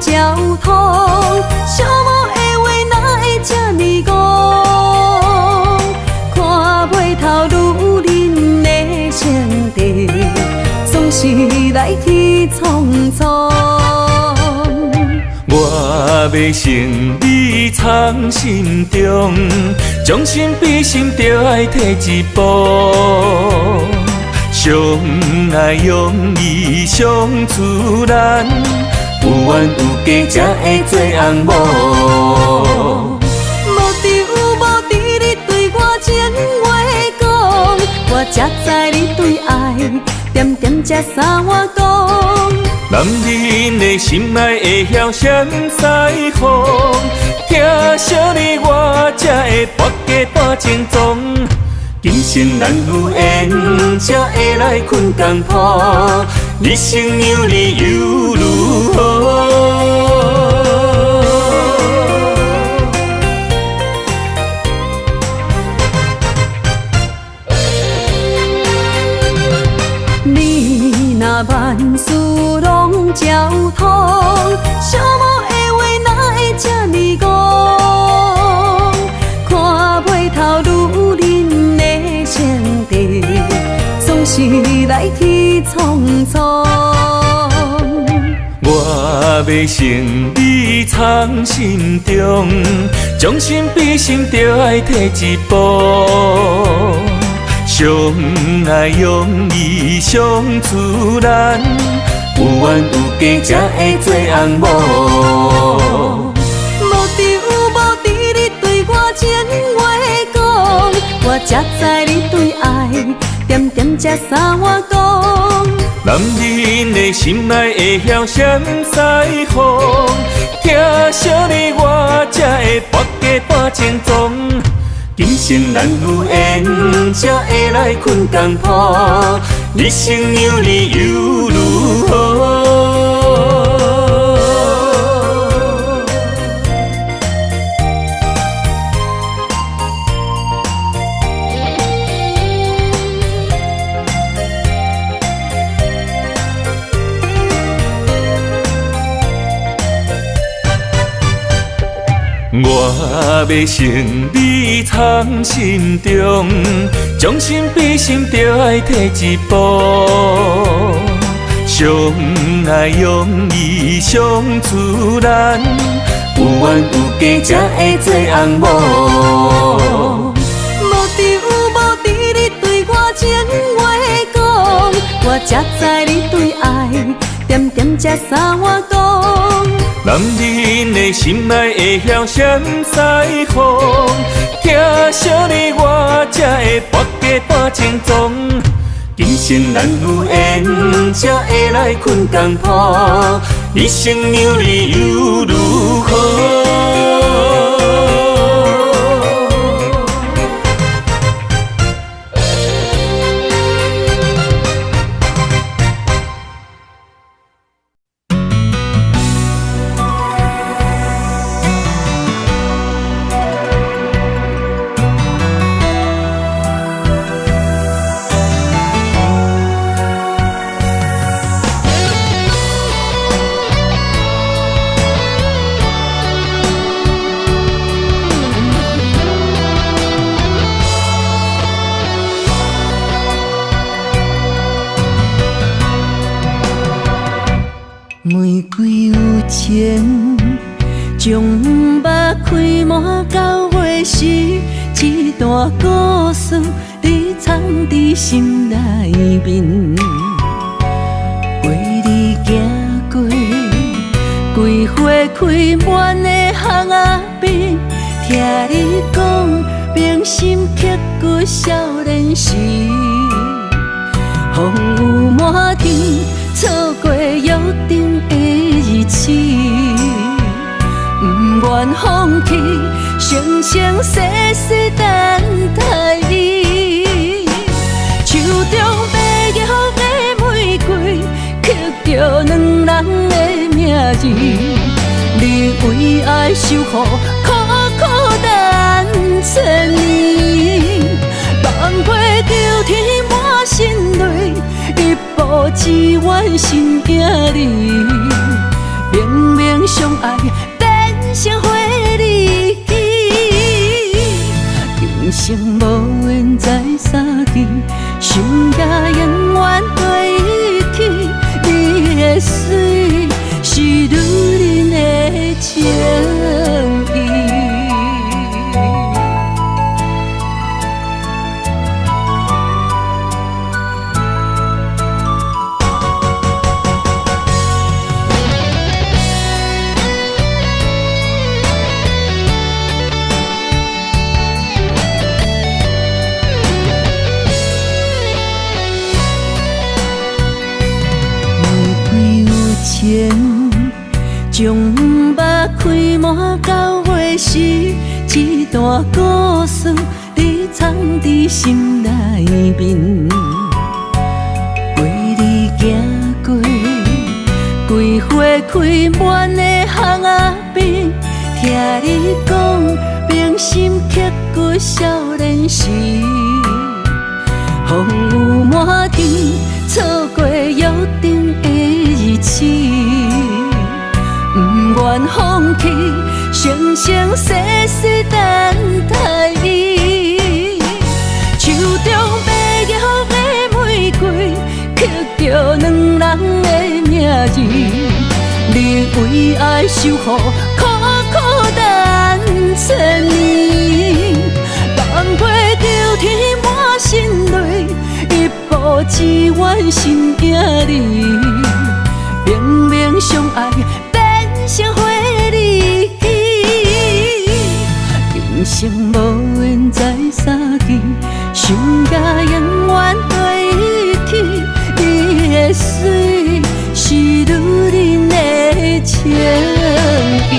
交通，寂寞的话哪会这呢戆？看袂透女人的情地，总是来去匆匆。我要成你藏心中，将心比心就爱摕一步。相爱容易相自然，有缘有假才会做翁某。无着无知你对我情话讲，我才知你对爱点点才三碗讲。男人的心爱会晓闪西风，听小你我才会跋家大情踪。今生咱有缘，才会来困共铺，日生有你又如何？你若万事拢交通，寂寞的话哪会这呢戆？看袂透女人的情地，总是来去匆匆。我要成你藏心中，将心比心就爱摕一步。相爱容易相自然，有缘有假才会做翁某。无着无知你对我情话讲，我才知你对爱点点才三碗讲。男人的心爱会晓闪西风，听小你我才会跋家大情踪。今生咱有缘，才会来困共铺，日生有你又如何？我要成你藏心中，将心比心就爱摕一步。相爱容易相自然，有缘有假才会做翁某。无着无知你对我情话讲，我才知你对爱点点才三碗讲。男人的心爱会晓闪西风，听小你我才会跋家大情踪。今生咱有缘，才会来困共铺，日生有你又如何？玫瑰有情，将目开满到尾时，一段故事你藏伫心内面。陪你行过桂花开满的巷仔边，听你讲铭心刻骨少年时，风雨满天。错过约定的日子，不愿放弃，生生世世等待你。手中白玉的玫瑰，刻着两人的名字。你为爱守护，苦苦等千年，望袂着天满心泪。一步只愿心惊你，明明是前，将目开满到尾时，一段故事你藏伫心内面。陪你行过规花开满的巷仔边，听你讲铭心刻骨少年时。风雨满天，错过约定的日子，不愿放弃，生生世世等待你。手中白玉的玫瑰，刻着两人的名字。你为爱守护，苦苦等千年，放飞着天满心泪，一步只愿心行你。明明相爱，变成花离奇，今生无缘再相见，想也永远对起。你的水是女人的情意，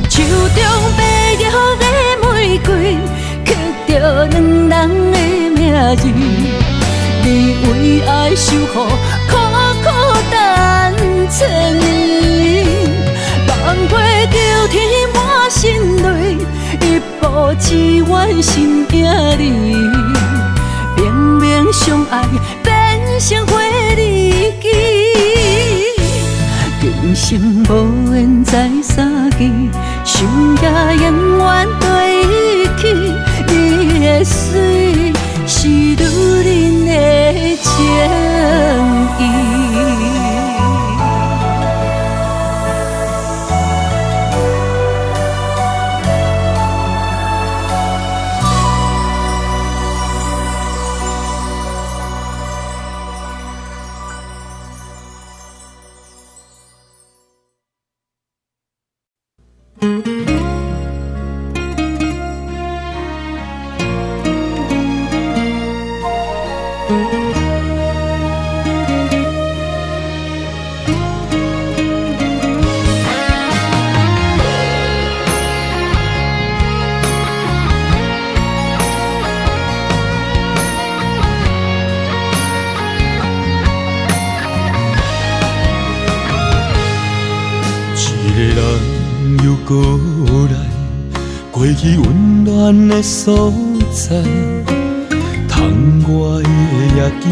手中白玉的玫瑰，刻着两人的名字。你为爱守护，苦苦等千年，放飞着天满心泪，一步只愿心行你。明明相爱，变成花离奇，今生无缘再相见，想也永远对起。你的水是女人的情意。过去温暖的所在，窗外的夜景，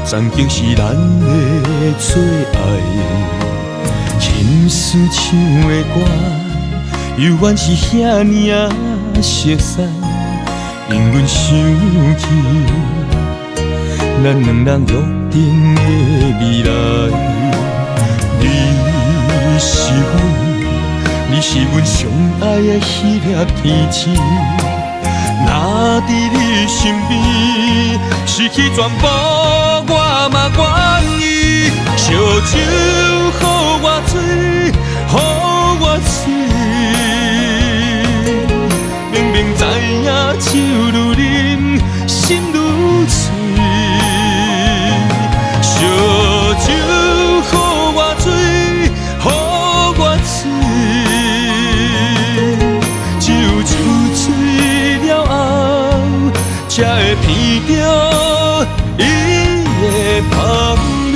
曾经是咱的最爱。情丝唱的歌，犹原是遐尼啊熟悉，令阮想起咱两人约定的未来。你是阮上爱的迄粒天星，若伫你身边，失去全部我嘛愿意。烧酒予我醉，予我醉，明明知影酒愈啉心愈醉，烧酒予我醉，予我醉。才会闻到伊的香味。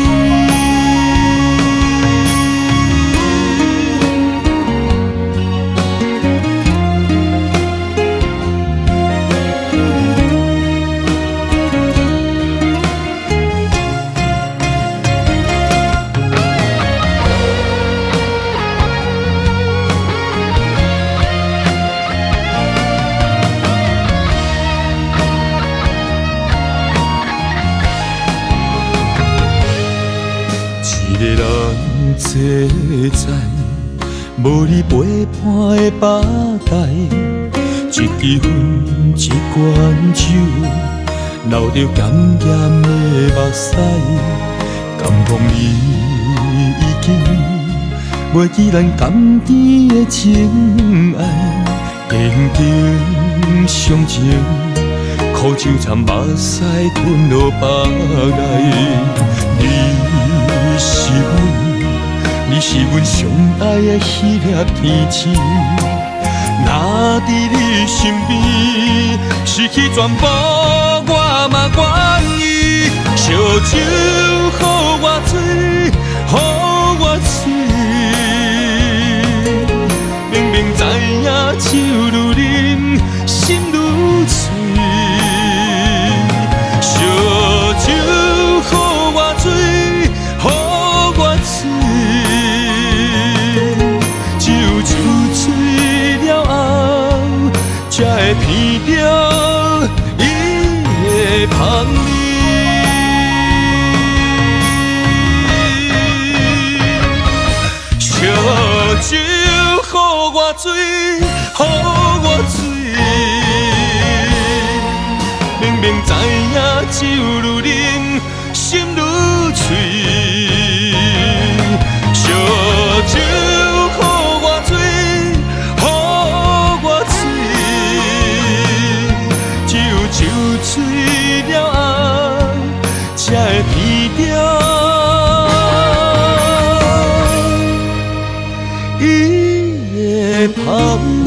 坐在无你陪伴的吧台，一支烟，一罐酒，流着咸咸的目屎，感动你已经袂记咱甘甜的情爱，静静相情，苦酒掺目屎吞落腹内，你是阮你是阮上爱的迄粒天星，若伫你身边，失去全部我嘛愿意。烧酒予我醉，予我醉，明明知影酒愈啉心愈醉，烧酒予我醉，予我醉，只有酒醉了后，才会闻到伊的香味。烧酒予我醉，予我醉，明明知影酒愈啉心愈醉，烧酒予我醉，予我醉，只有酒醉了后，才会闻到伊的香味。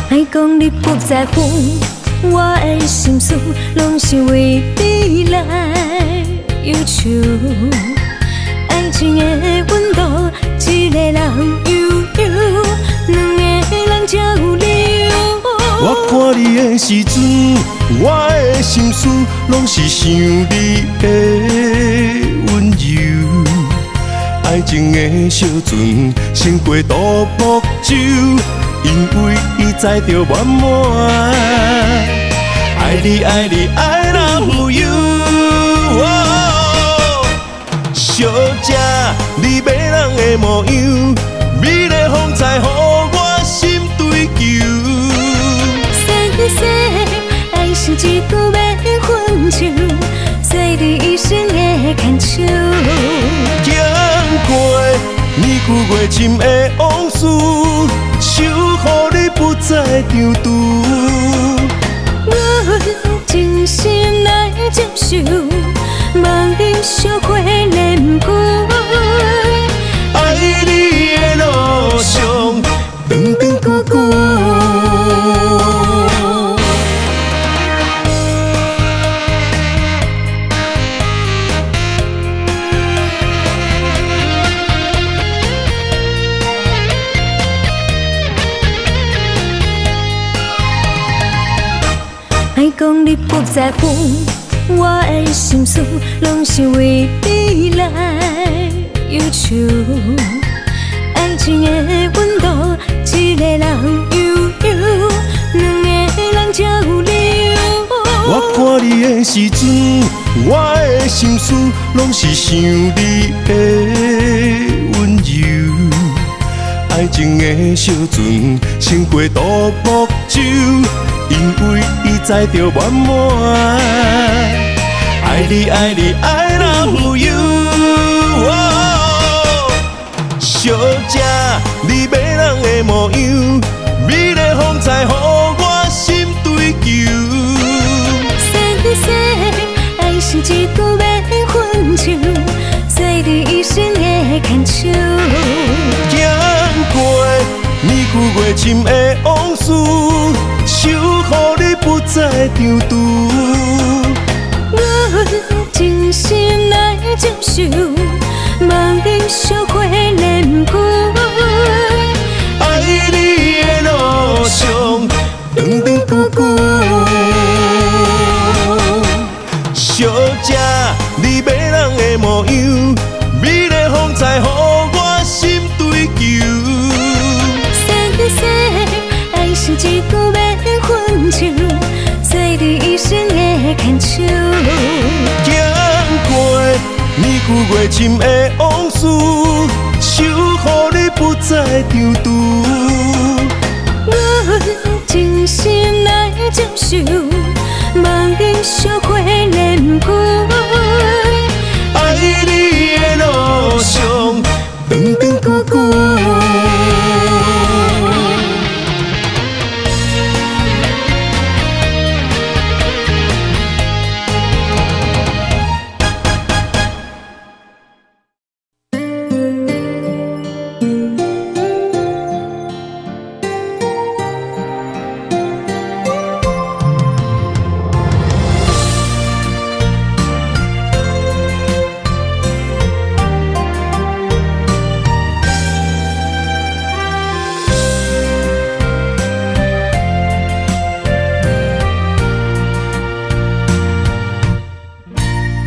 爱讲你不在乎，我的心思拢是为你来忧愁。爱情的温度，一个人悠悠，两个人才有理由。我看你的时阵，我的心思拢是想你的温柔。爱情的小船，胜过独木舟。因为伊知着圆满，爱你爱你爱 love you。小姐，你迷人的模样，美丽风采，予我心追求。先生，爱是一句免分手，做你一生的牵手。经过年久月深的往事。守护你不再张拄，我真心来接受，望你烧火连过。爱你的路上，长长久久。爱讲你不在乎，我的心思拢是为你来忧愁。爱情的温度，一个人悠悠，两个人才有理由。我看你的时阵，我的心思拢是想你的温柔。爱情的小船，胜过独木舟。因为伊知着圆满，爱你爱你爱 love you。小姐，你迷人的模样，美丽风采，予我心追求。先生，爱是一句免分手，做你一生的牵手。经过年久月深的往事。守护你不再张拄，我真心来接受，望你烧火连过。爱你的路上，长长久久。小姐，你迷人的模样，袂深的往事，守护你不再张拄。阮真心来接受，茫然烧火连开。爱你的路上，长长久久。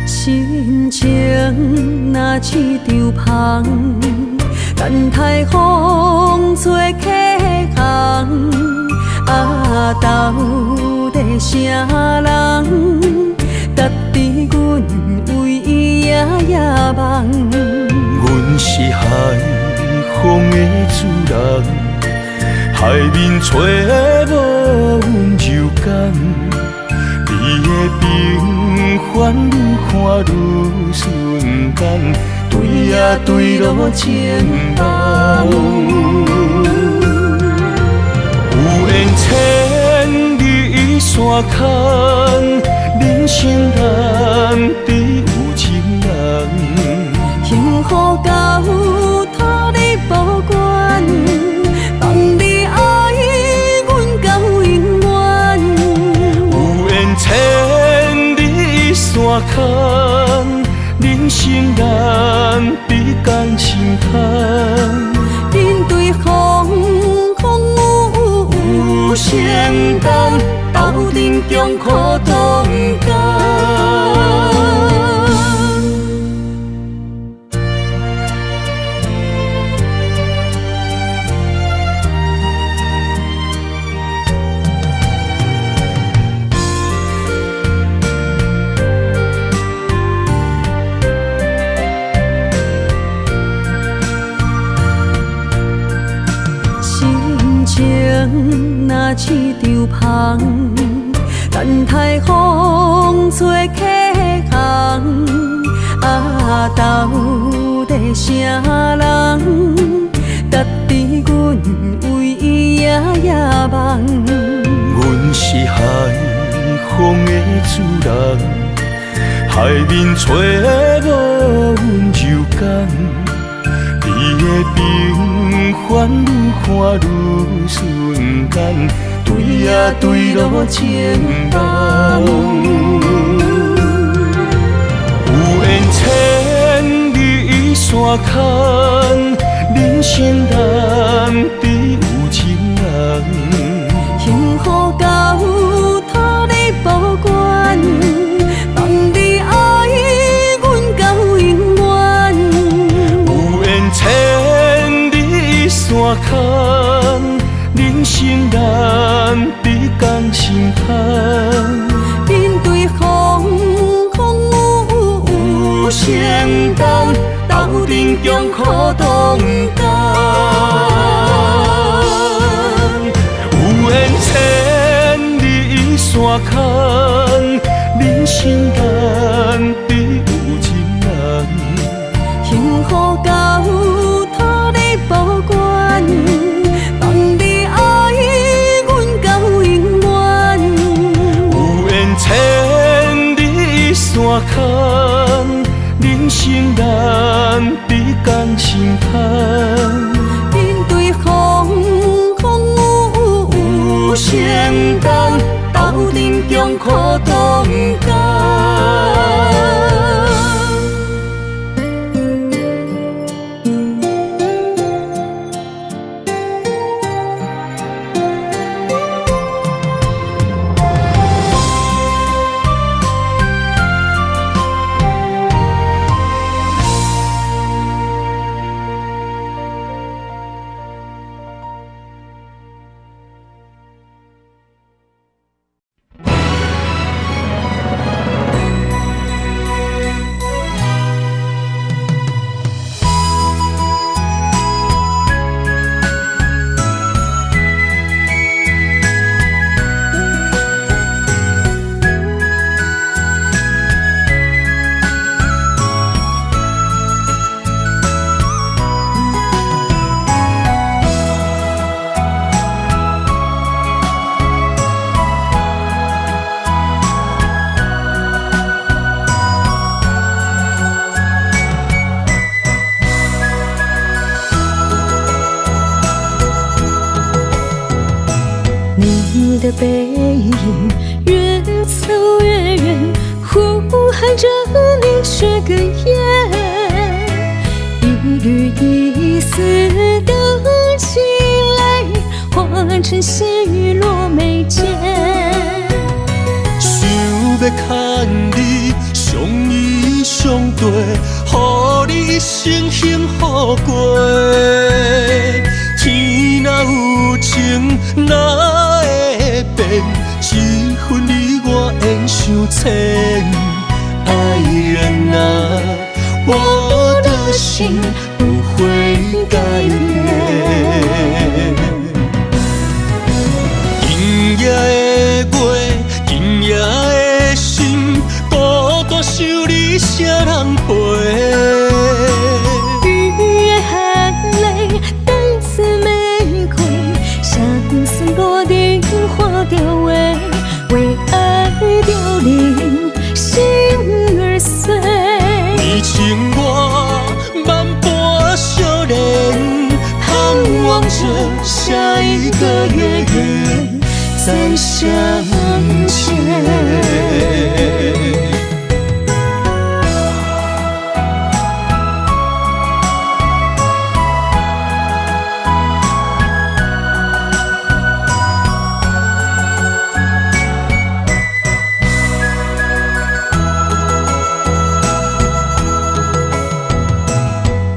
心情若似场风，等待风吹客行。啊，到底啥人值得阮为伊夜夜梦？阮是海风的主人，海面吹无阮柔感，你的平凡愈看愈顺眼，对呀对路前梦。有缘千里山空，人生难得有情人。幸福到托你保管，放你爱阮到永远。有缘千里山空，人生难得共心通。面对风有承担，斗阵中苦同甘。若似场风，等待风吹客行。啊，到底啥人值得阮为伊夜夜梦？阮是海风的主人，海面吹无阮柔感，你的平凡愈看愈顺眼，对呀对路前梦。有缘千里山空，人生难得有情人。幸福到托你保管，放你爱阮到永远。有缘千里山空，人生难得共心通。面对风有承担，斗阵中苦同甘。有缘千里山空，人生难得有情人。幸福到托你保管，放你爱阮到永远。有缘千里山空，人生难得共心通。面对风有承担，斗阵中苦同甘。你的背影越走越远，呼喊着你这个夜，一缕一丝的情泪化成细雨落眉间。想要牵你相依相对，予你一生幸福过。天若有情，哪会变？一分你我缘相牵。爱人啊，我的心不会改变。今夜的月，今夜的心，孤单想你谁人陪？雨夜含泪，带刺玫瑰，相思落定花凋萎，为爱凋零，心儿碎。你情我万般相恋，盼望着下一个月月再相见。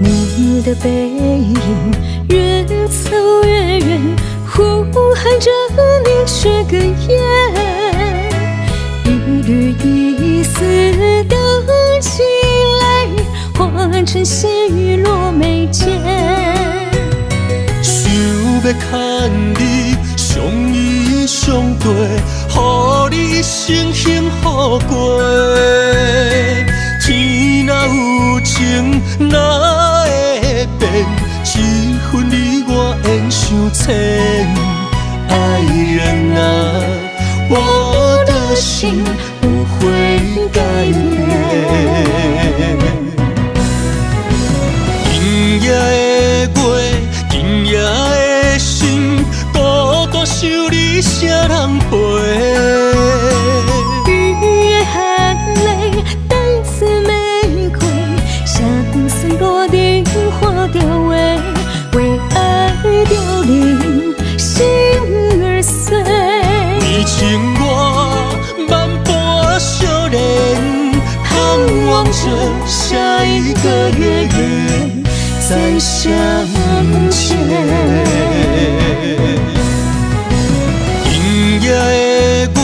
你的背影越走越远，呼喊着你这个夜，一缕一丝的情泪化成细雨落眉间。想要牵你相依相对，予你一生幸福过。天若有情，哪会变？一分你我缘相牵。爱人啊，我的心不会改变。今夜的月，今夜的心，孤单想你谁人陪？雨夜含泪，带刺玫瑰，相思落定花凋萎，为爱凋零，心儿碎。你情我万般相恋，盼望着下一个月月再相见。今夜的月，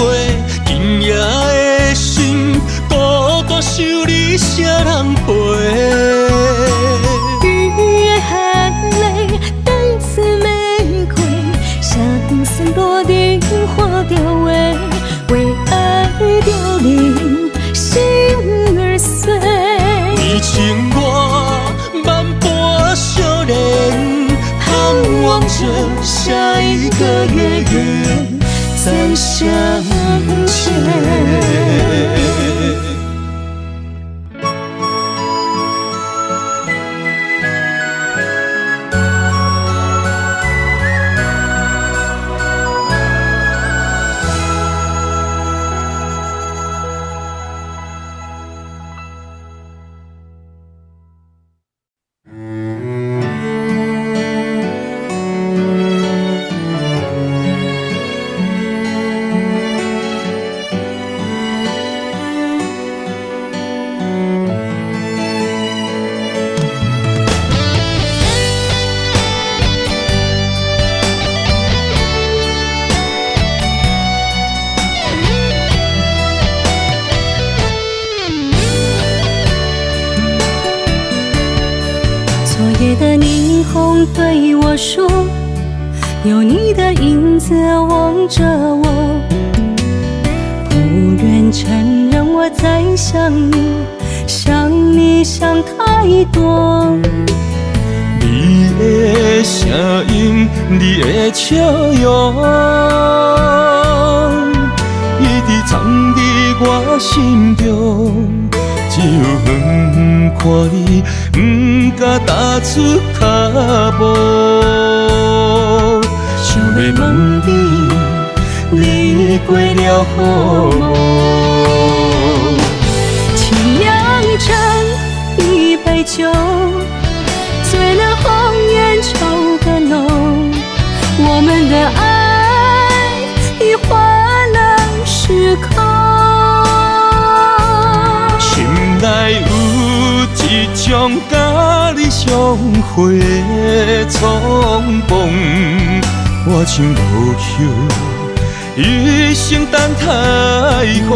今夜的心，孤单想你谁人陪？雨夜含泪，带刺玫瑰，相思落定花凋萎，为爱凋零，心儿碎。你情我万般相恋，盼望着下一个月月再相见。夜的霓虹对我说，有你的影子望着我，不愿承认我在想你，想你想太多。你的声音，你的笑容，一直藏在我心中。只有远看你，不敢踏出脚步。想要问你，你过了好梦。沁凉成一杯酒，醉了红颜愁更浓。我们的爱已换了时空，心内有一种甲你相会的冲动，我像无休，一生等待风。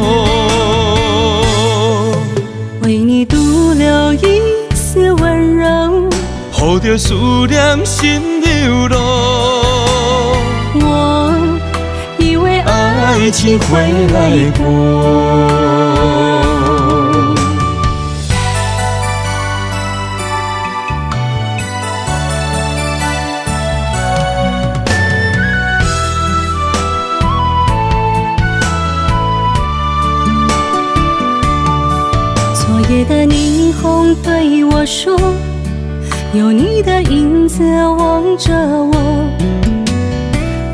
为你独留一丝温柔，抱着思念心流露。我以为爱情会来过。昨夜的霓虹对我说，有你的影子望着我，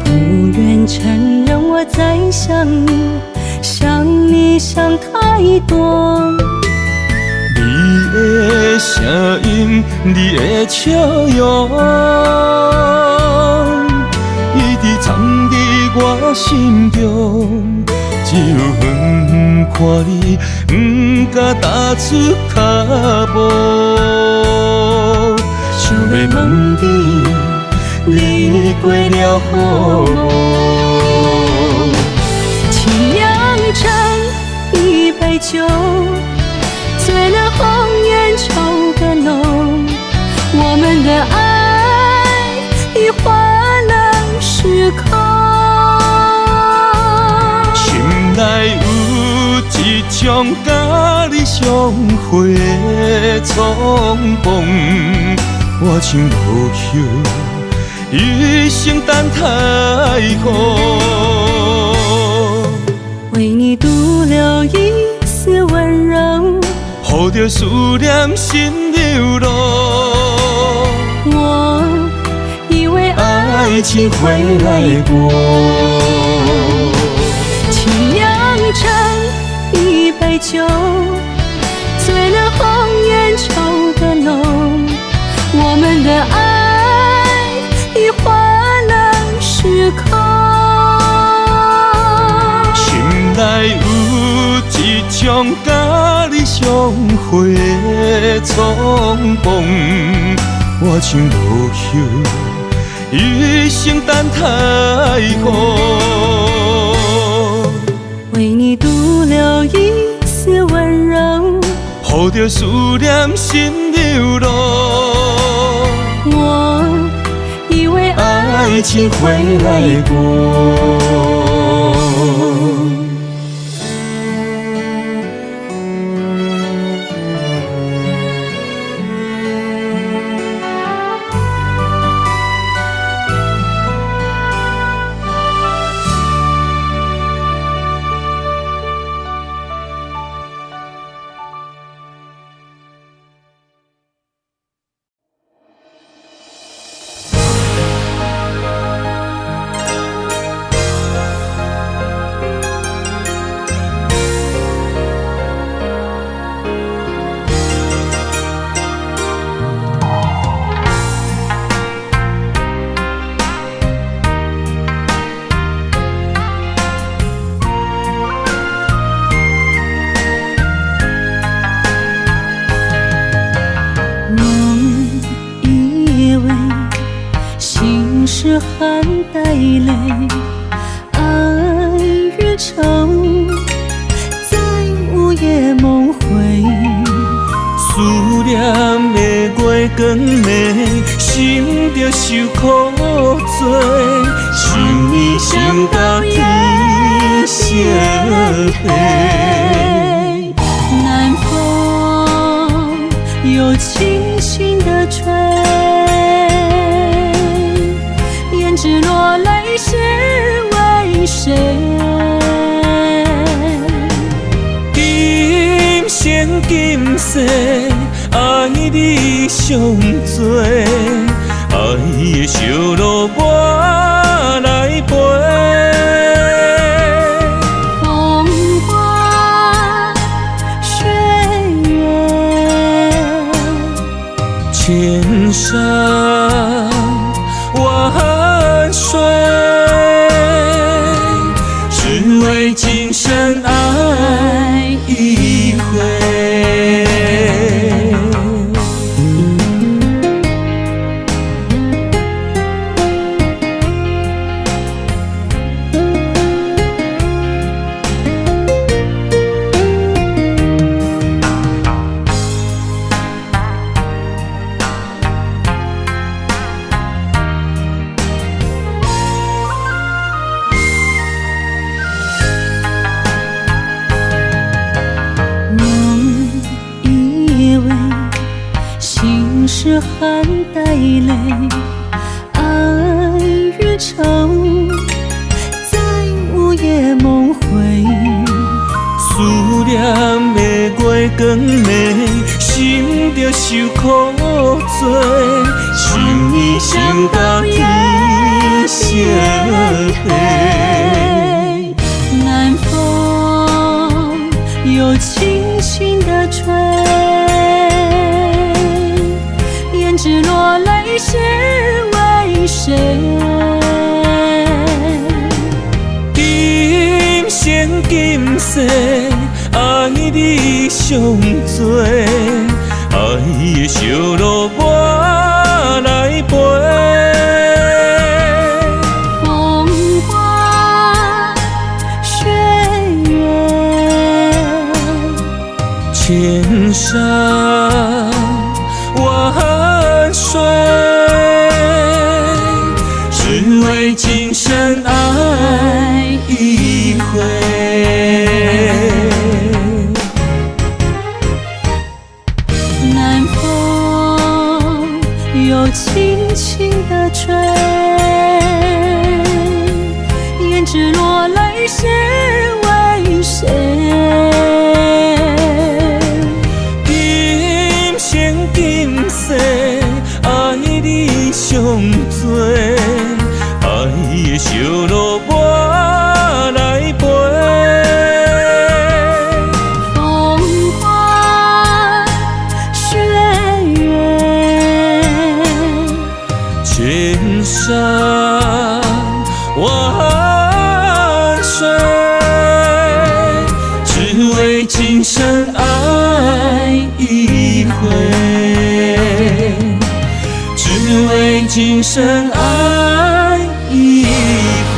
不愿承认我在想你，想你想太多。你的声音，你的笑容，一直藏在我心中。只有远远看你，不敢踏出脚步。想要问你过了好梦。沁凉成一杯酒，醉了红颜愁更浓。我们的爱已换了时空，心内有一种甲你相会的冲动，我像无休，一生等待风。为你独留一丝温柔，抱着思念心流露。我以为爱情会来过。沁凉成一杯酒，醉了红颜愁更浓。我们的爱已换了时空，心内有一种甲你相会的冲动，我像无休，一生等待风。为你独留一丝温柔，抱着思念心流露。我以为爱情会来过。是含带泪，爱与愁在午夜梦回。思念的月光暝，心着受苦做，想你想到天色黑。南风又轻轻地吹，胭脂落泪是为谁？今生今世爱你上多，爱的小路我来陪。血汗带泪，爱与愁在午夜梦回。思念的月光暝，心着受苦做，想你想到天色黑。南风又轻轻地吹，胭脂落泪是为谁？今生今世，爱你上多，爱的小路我来陪。风花雪月，千山万水，只为今生爱一回。南风又轻轻地吹，胭脂落泪是为谁？今生今世，爱你上多，爱的小路我来陪。风花雪月，千山万水，只为今生爱一回，只为今生爱一回。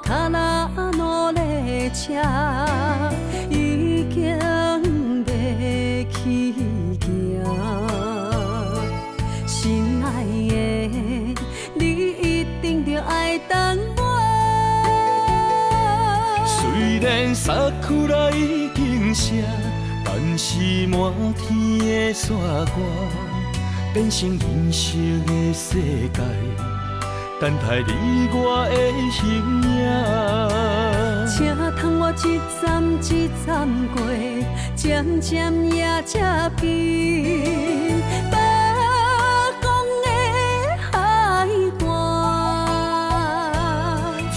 上の空の列車已經在起行，心愛的你一定着愛等我。虽然桜已經謝，但是滿天的雪花變成銀色的世界，等待你我的形影。請通我一站一站過，漸漸也才變北方的海岸。水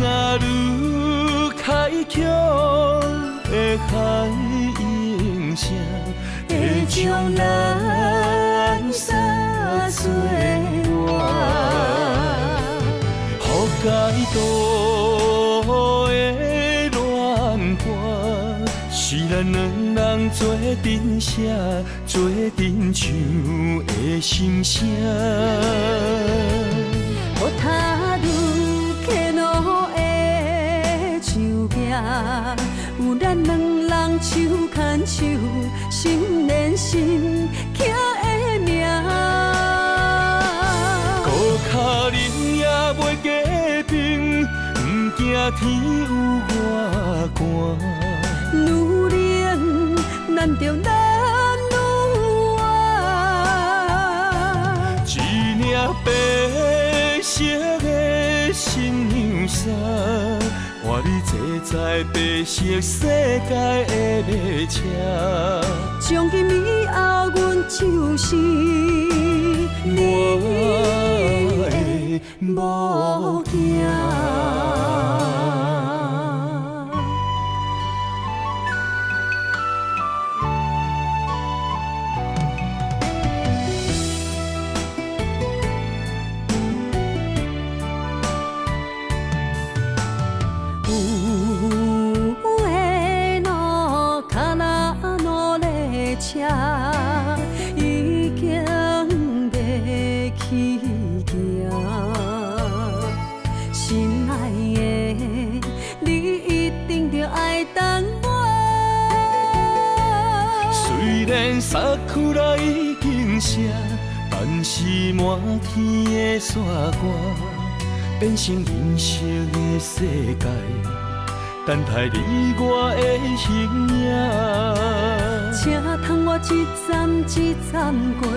啊愈開闕的海音聲，會將咱撒做我。予解渡的戀歌，是咱兩人做陣寫，做陣唱的心聲。予他愈客路的樹壁，有咱兩人手牽手，心連心刻的名。孤腳忍也袂加冰，毋驚天有外寒。女人難着男女啊，一領白色的新娘衫，换你坐在白色世界的列车。从今以后，阮就是你的某囝。车已经要起行，心爱的，你一定着爱等我。虽然衫裤啦已经湿，但是满天的雪花变成银色的世界，等待你我的形影。请通我一站一站过，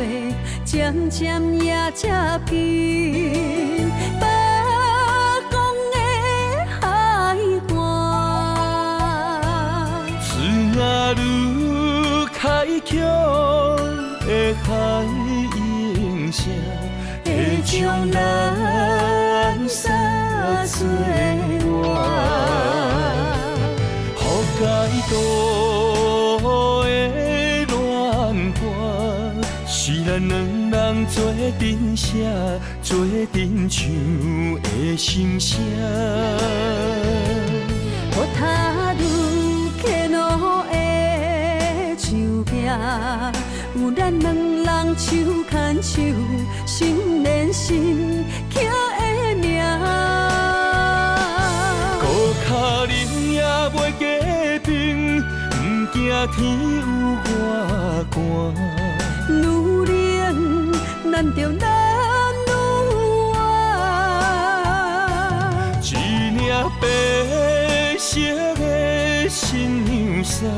渐渐夜才近，北港的海岸。思念愈开强的海音声，会将咱撒做我，予解渡的乱花，是咱两人做阵写，做阵唱的心声。雨塔愈起落的树壁，有咱两人手牵手，心连心刻的名。高脚忍也袂结冰，不惊天有外寒。愈冷，咱着男女爱。一领白色的新娘衫，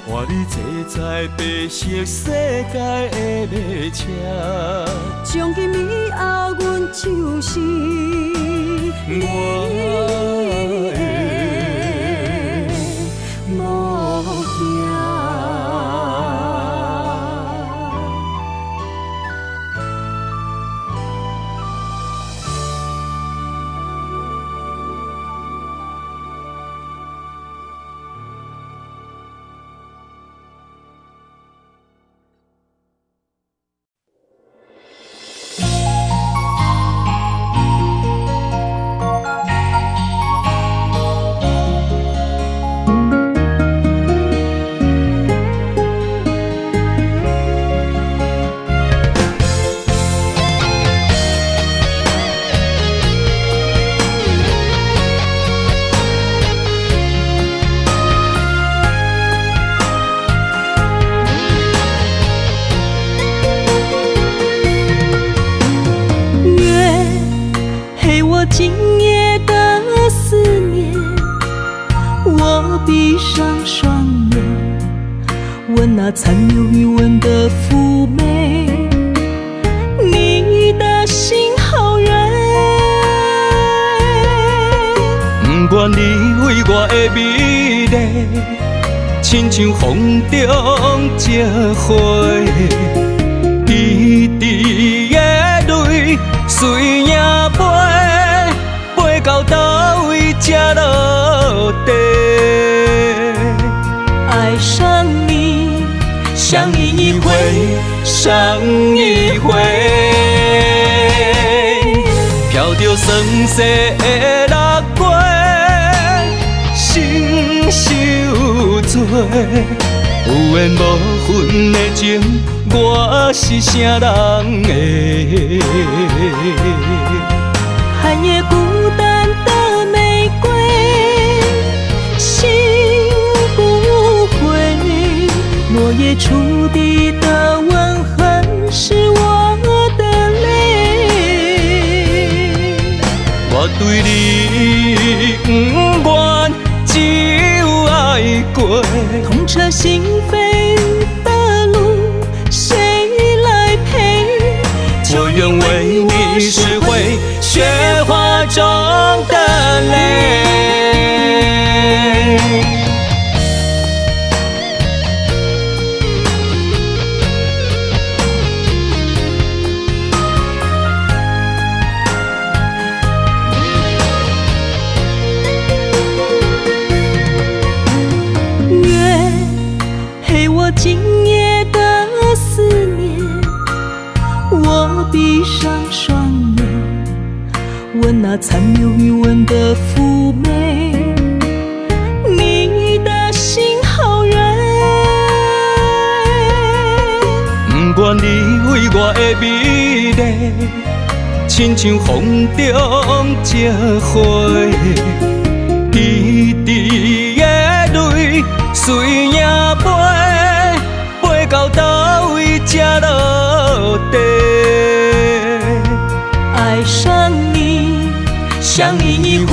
换你坐在白色世界的列车。从今以后，阮就是你的某囝。今夜的思念，我闭上双眼，闻那残留余温的妩媚，你的心好远。不愿你为我的美丽，亲像风中一花，滴滴的泪随影飞。到倒位才落地？爱上你，相依一回，伤一回。飘着酸涩的落月，心受罪。有缘无分的情，我是啥人的？寒夜孤单的玫瑰，醒不回。落叶触地的吻痕，是我的泪。我对你不愿只有爱过，痛彻心扉的路，谁来陪？我愿为你拾回雪花中的泪。我今夜的思念。我闭上双眼，闻那残留余温的妩媚，你的心好远。不愿你为我的美丽，亲像风中这花，滴滴的泪随影飞，飞到倒位才落地。爱上你，想你一回，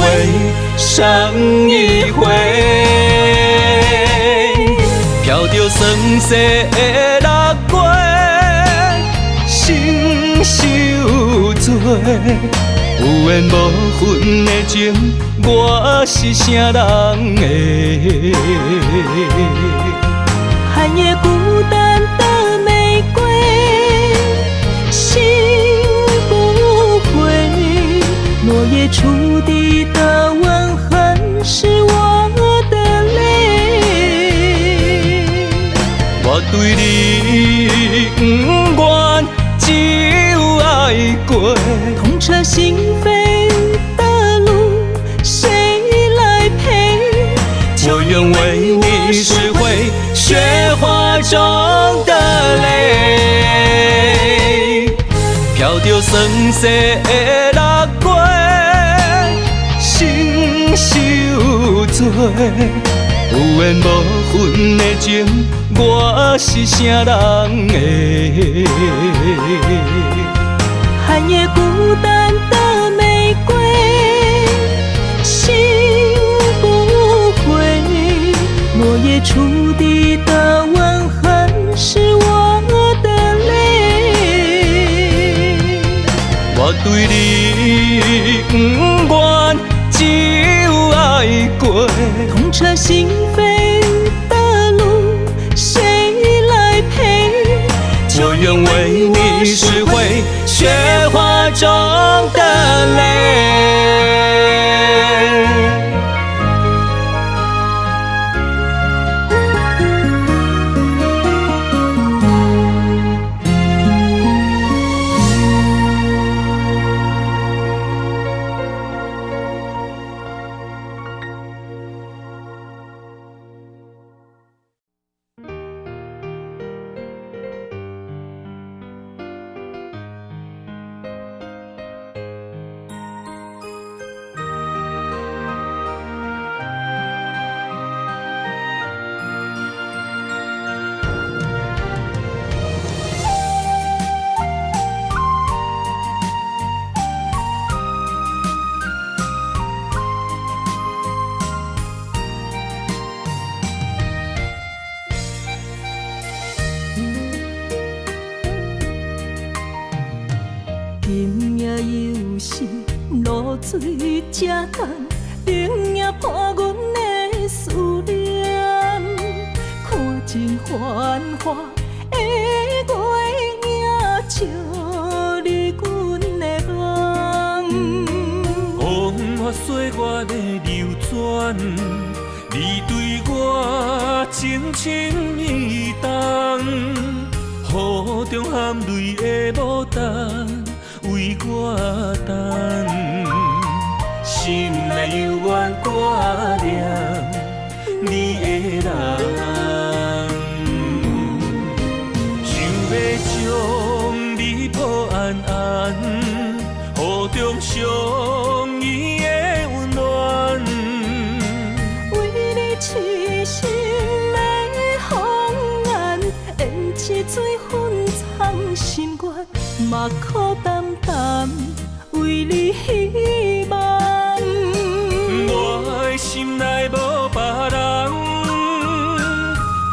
伤一回，飘着酸涩的落月，心受罪。有缘无分的情，我是啥人的？寒夜孤单的玫瑰，醒不回。落叶触地的吻痕，是我的泪。我对你不愿，只有爱过。痛彻心扉的路，谁来陪？我愿为你拾回雪花中的泪，飘着酸涩的落月，心受罪。有缘无分的情，我是啥人的？寒夜孤单的玫瑰，醒不回。落叶触地的吻痕，是我的泪。我对你不愿，只有爱过。痛彻心扉的路，谁来陪？我愿为你拾回雪花中的泪。今夜又是露水这重，冷也破阮的思念。看尽繁华的月影，照你阮的梦。风花岁月的流转，你对我情深意重，雨中含泪的牡丹。为我等，心内犹原挂念你的人，想要将你抱安安，雨中相依的温暖。为你痴心的红颜，胭脂水粉藏心愿。目眶淡淡，为你希望。我的心内无别人，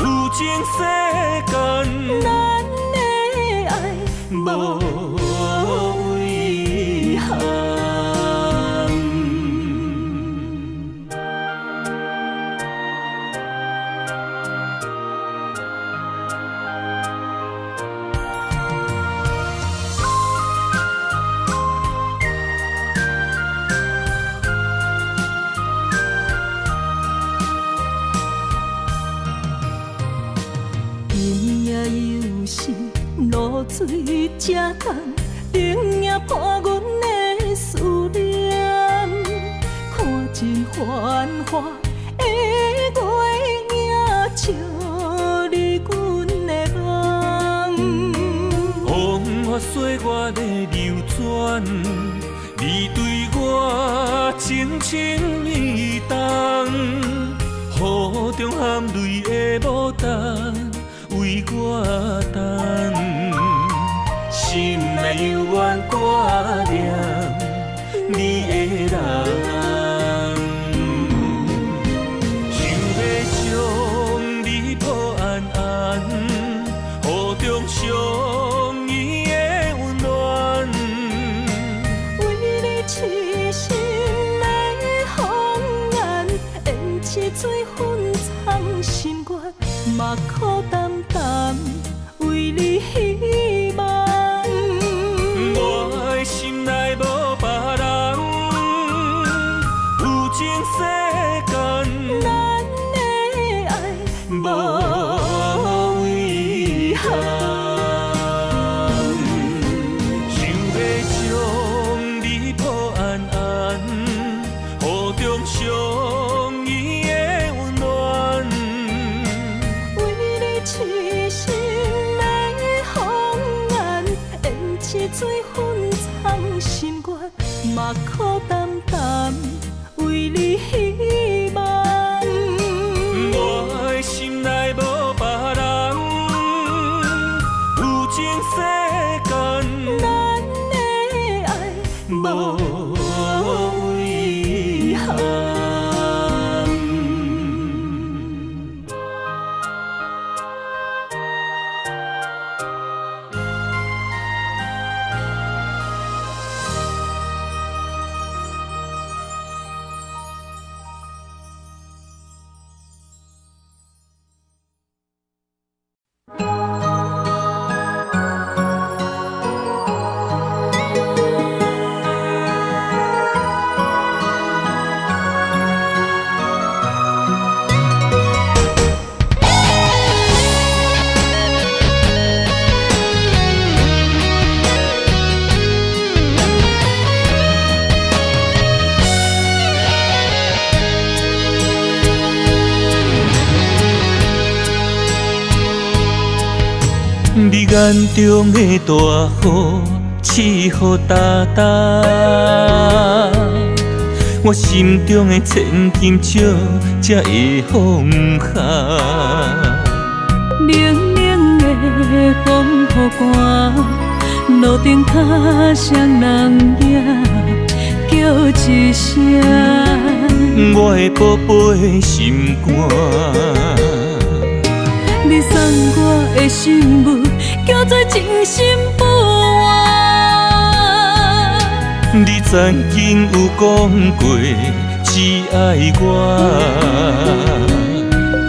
有情世间，咱的爱无遗憾。今夜又是露水正重，灯影破阮的思念。看尽繁华的月影，照你阮的梦。风花雪月的流转，你对我情深意重，雨中含泪的牡丹为我等，心内犹原挂念你的人，想要将你抱安安，雨中相依的温暖。为你痴心的红颜，胭脂水粉藏心愿，目眶淡淡为你希望。我的心内无别人，有情世间，咱的爱无遗憾。想要将你抱安安，雨中相依的温暖。为你痴心的红颜，胭脂水粉藏心愿，目眶淡淡为你希望。我的心内无别人，有情世间，咱的爱无遗憾。你眼中的大雨，刺雨哒哒，我心中的千金石才会放下。冷冷的风雨寒，路顶脚双人影，叫一声。我的宝贝心肝。你送我的信物，叫做真心不换。你曾经有讲过只爱我，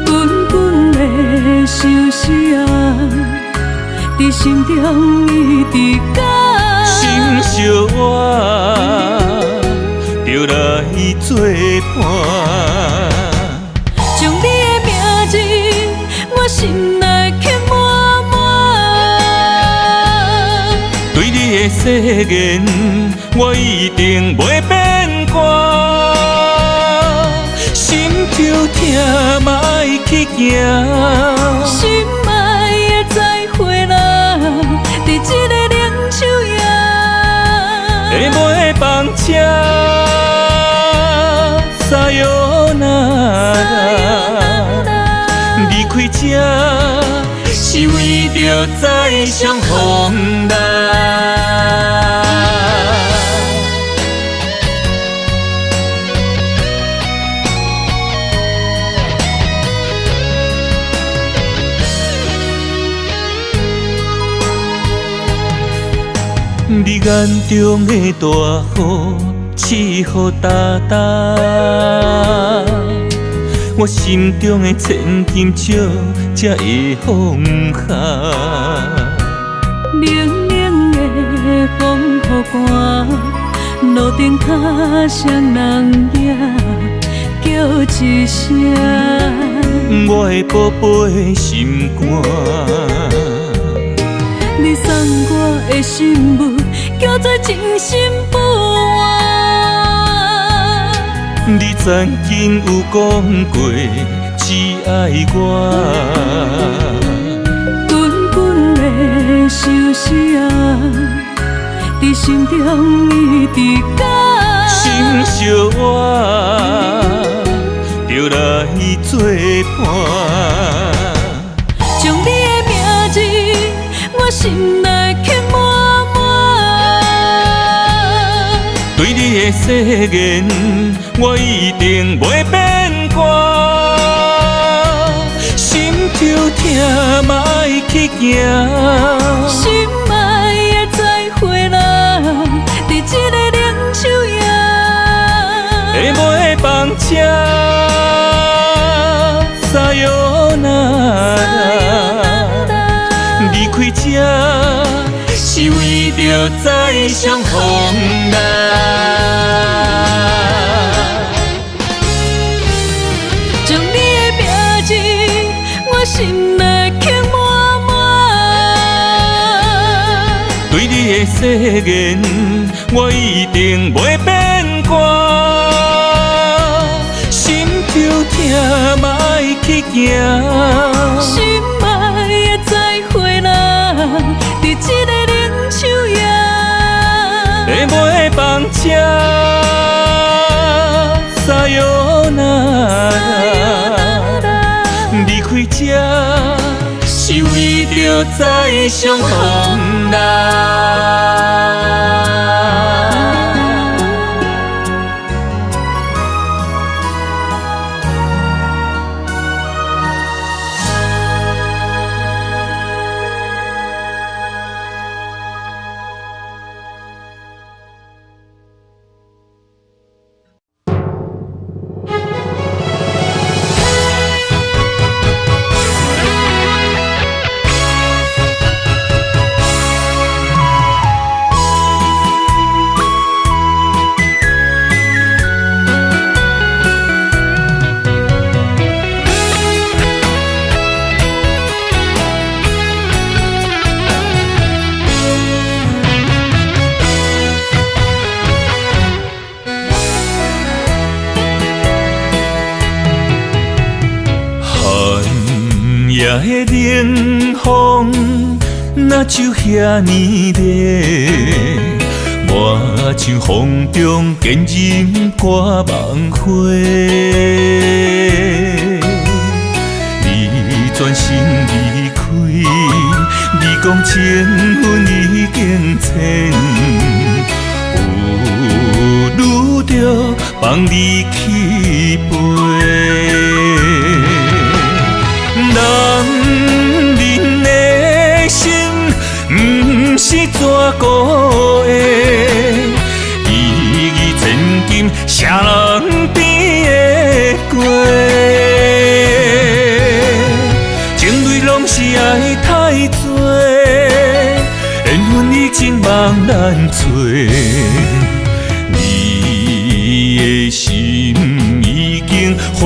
滚滚的相思啊，伫心中一直讲。心相我，就来作伴。将你的名字，我心内刻满满。对你的誓言，我一定袂变卦。心就痛嘛爱去行，心爱的再会啦，伫这个冷秋夜。会买房车，撒哟那离开这，是为着再相逢啦。你眼中的大雨，刺雨哒哒，我心中的千金石才会放下。冷冷的风雨寒，路顶脚双人影，叫一声。我的宝贝心肝。你送我的信物，叫做真心不换。你曾经有讲过只爱我，滚滚的相思啊，在心中一直甲心相换，就来作伴。将你的名字，我心内刻满满。对你的誓言，我一定袂变卦。心就痛嘛爱去行，心爱的再会啦，在这个冷秋夜，会袂放车，撒哟那拉，离开这是为着再相逢啦。将你的名字，我心内刻满满。对你的誓言，我一定袂变卦。心就痛嘛爱去行，心爱的再会啦，在这个冷秋夜，会袂放车，撒哟那拉，离开这是为着再相逢啦。夜的冷风，哪就遐呢热？我像风中坚忍挂梦花。你转身离开，你讲情分已经浅，有愈着放你去飞。男人的心，不是纸糊的，义义千金，谁人变的过？情泪拢是爱太多，缘分已经茫然找。你的心已经还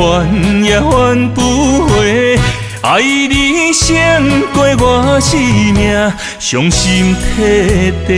也还不回。爱你胜过我生命，伤心彻底。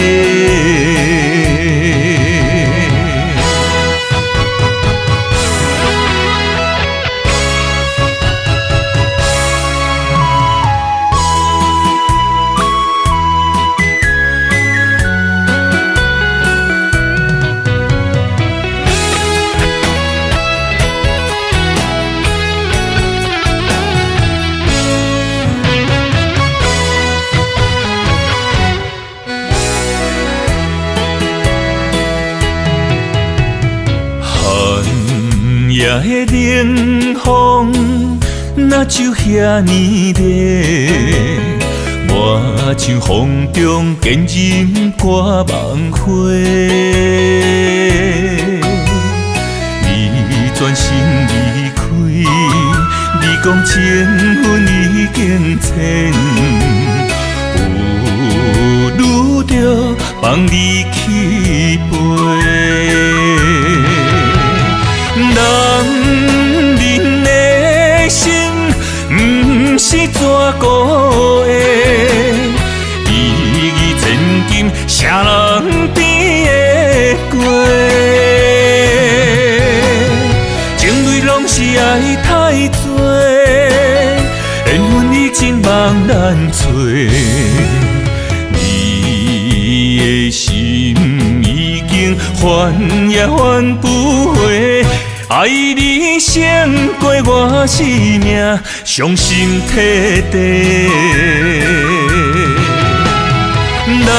夜的冷风，哪就遐呢热？我像风中坚忍挂梦花。你转身离开，你讲情分已经浅，有愈着放你去飞。男人的心，找。你的心已经还也还不回，爱你胜过我生命，伤心彻底。男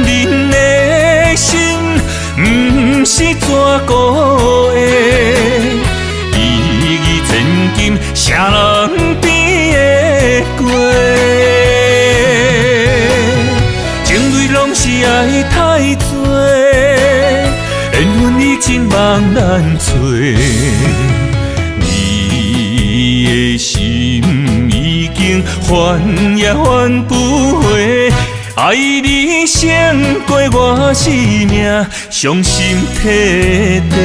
人的心，不是纸糊的，义义千金，啥人比得过？情泪拢是爱太多，缘分已真梦难找。你的心已经还也还不回，爱你胜过我生命，伤心彻底。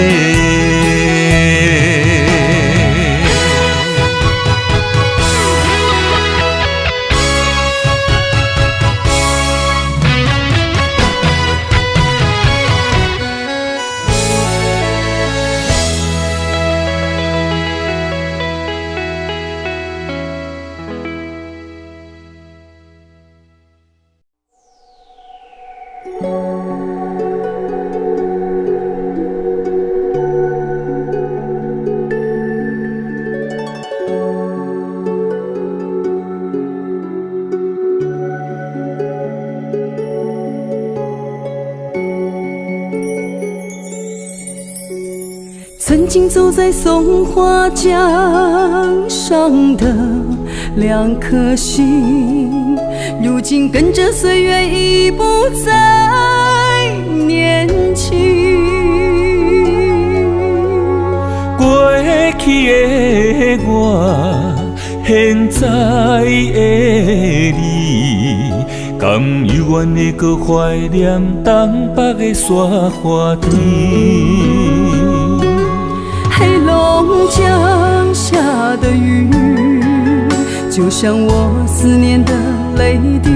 曾经走在松花江上的两颗心，如今跟着岁月已不再年轻。过去的我，现在的你，甘犹原会搁怀念东北的沙花田。黑龙江下的雨，就像我思念的泪滴。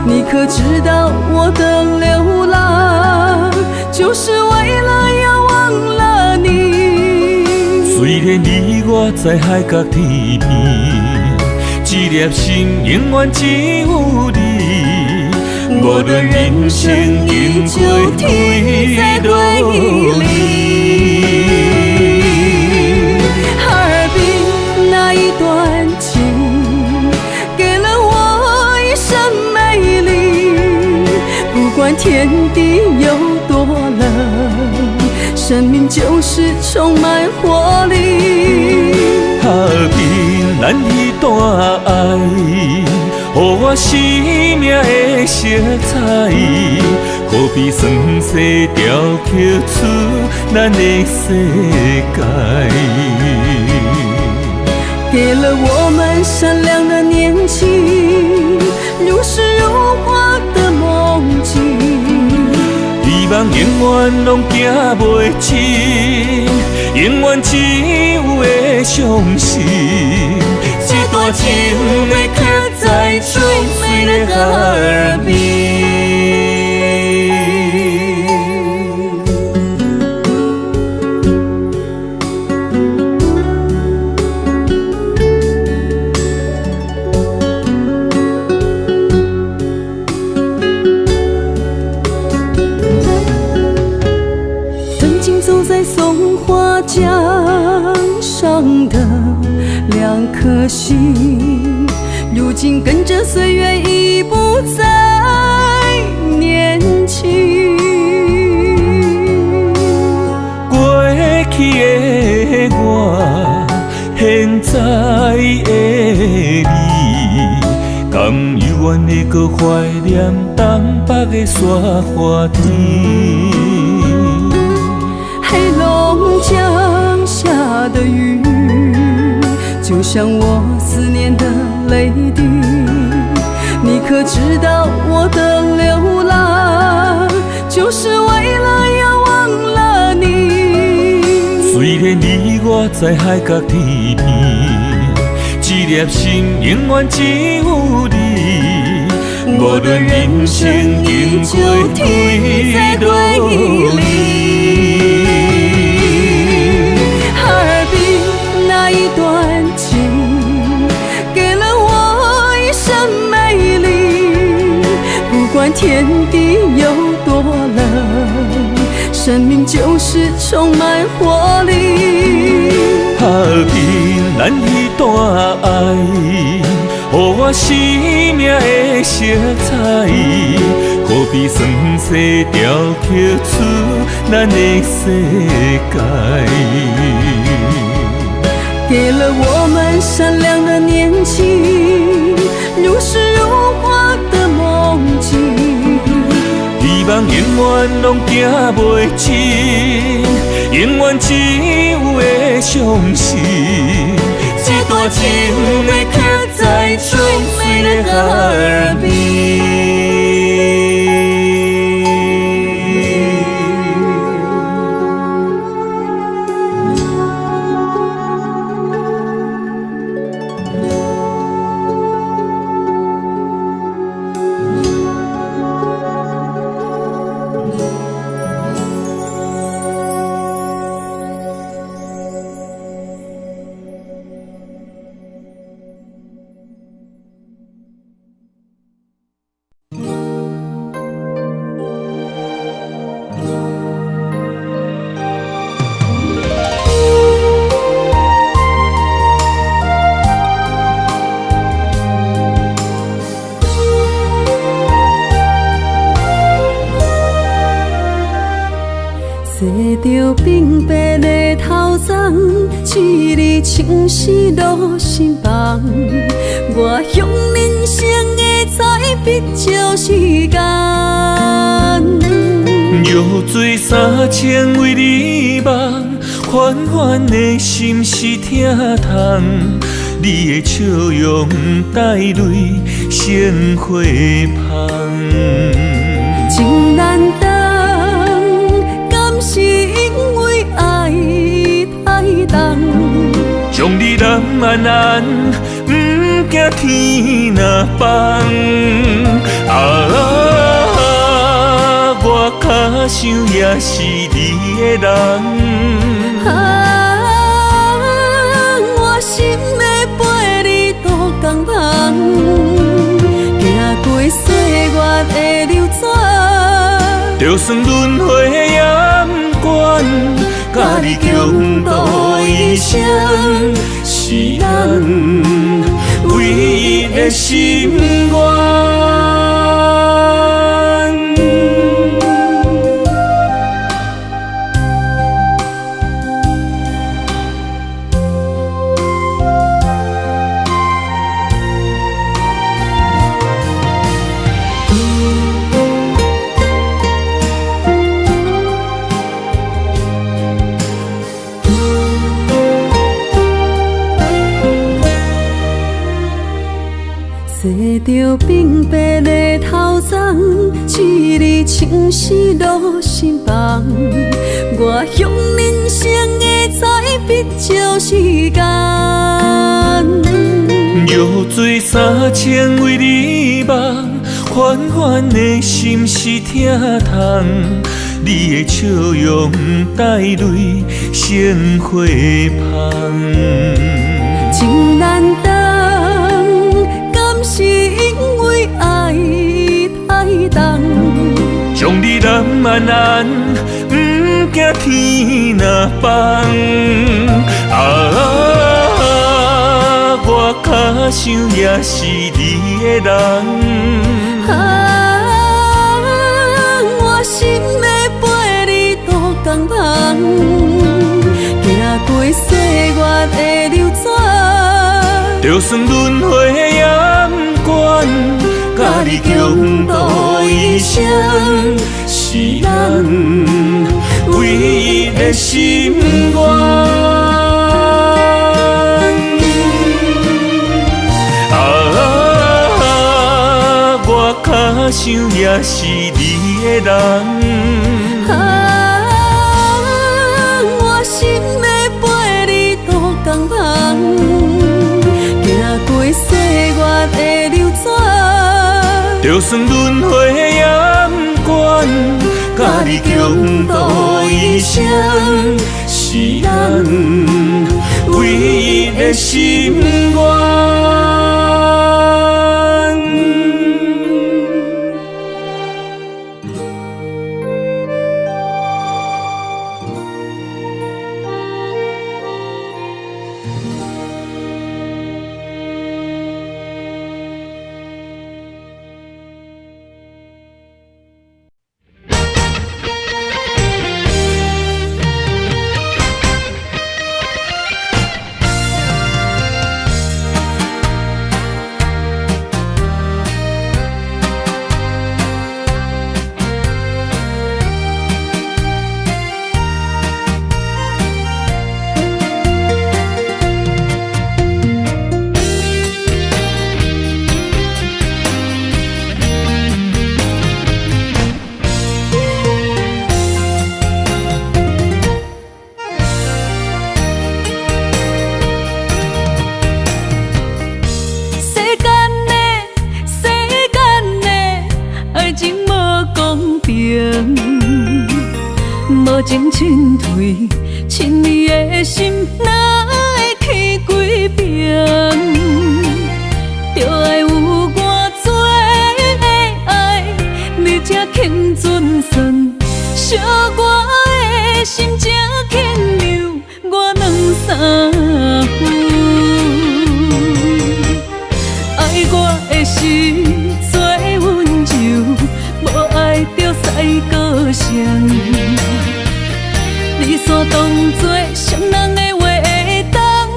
你可知道我的流浪，就是为了要忘了你。虽然你我在海角天边，一粒心永远只有你。无论人生经过退路里。那一段情，给了我一生美丽。不管天地有多冷，生命就是充满活力。哈边咱彼段爱，予我生命的色彩，可比酸西雕刻出咱的世界。给了我们闪亮的年轻，如诗如画的梦境。希望永远拢行袂尽，永远只有的相信，这段情会刻在最美的耳边。江上的两颗心，如今跟着岁月已不再年轻。过去的我，现在的你，甘犹原会搁怀念东北的沙花田。黑龙江下的雨，就像我思念的泪滴。你可知道我的流浪，就是为了要忘了你。虽然你我在海角天边，一粒心永远只有你。无论人生经过退路里。那一段情，给了我管天地有多冷，生命就是充满活力。打拼咱彼段爱，予我生命的色彩，可比酸西雕刻出咱的世界。给了我们善良的年纪，如诗如画的梦境。希望永远拢行袂尽，永远只有的相信，这段情会刻在最美的哈尔滨。坐着平白的头鬃，一日清醒落心房。我向人生的彩笔照时间。药水3000为你梦，缓缓的心是疼痛。你的笑容带泪鲜花香，情难当，敢是因为爱太重？将你揽安安，不惊天若放。我脚想也是你的人。我心的陪你渡江旁，行过岁月的流转，就算轮回的阳关，甲你共度一生，是咱唯一的心愿。坐着平白的头鬃，一日清醒落心房。我向人生的彩笔照时间。药水3000为你梦，缓缓的心是疼痛。你的笑容带泪鲜花香，情难当，敢是因为爱太重？将你揽安安，不惊天若放。我脚想也是你的人。我心的陪你渡江旁，行过岁月的流转，就算轮回的阳关，甲你共度一生，是咱唯一的心愿。我脚想也是你的人。我心的陪你渡江旁，行过岁月的流转，就算轮回的阳关，甲你共度一生，是咱唯一的心愿。无情凊退，亲你的心哪会起几遍？就爱有偌多的爱，你才肯准算，惜我的心才肯留我两三分。爱我的心做温柔，无爱着使个性。你煞当作伤人的话会当，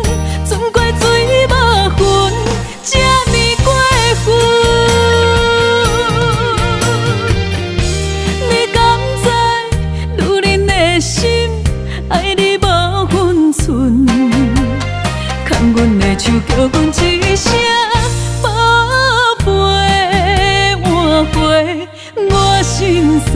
存过水无痕，才暝过分。你敢知女人的心爱你无分寸？牵阮的手叫阮一声宝贝，换回我心酸。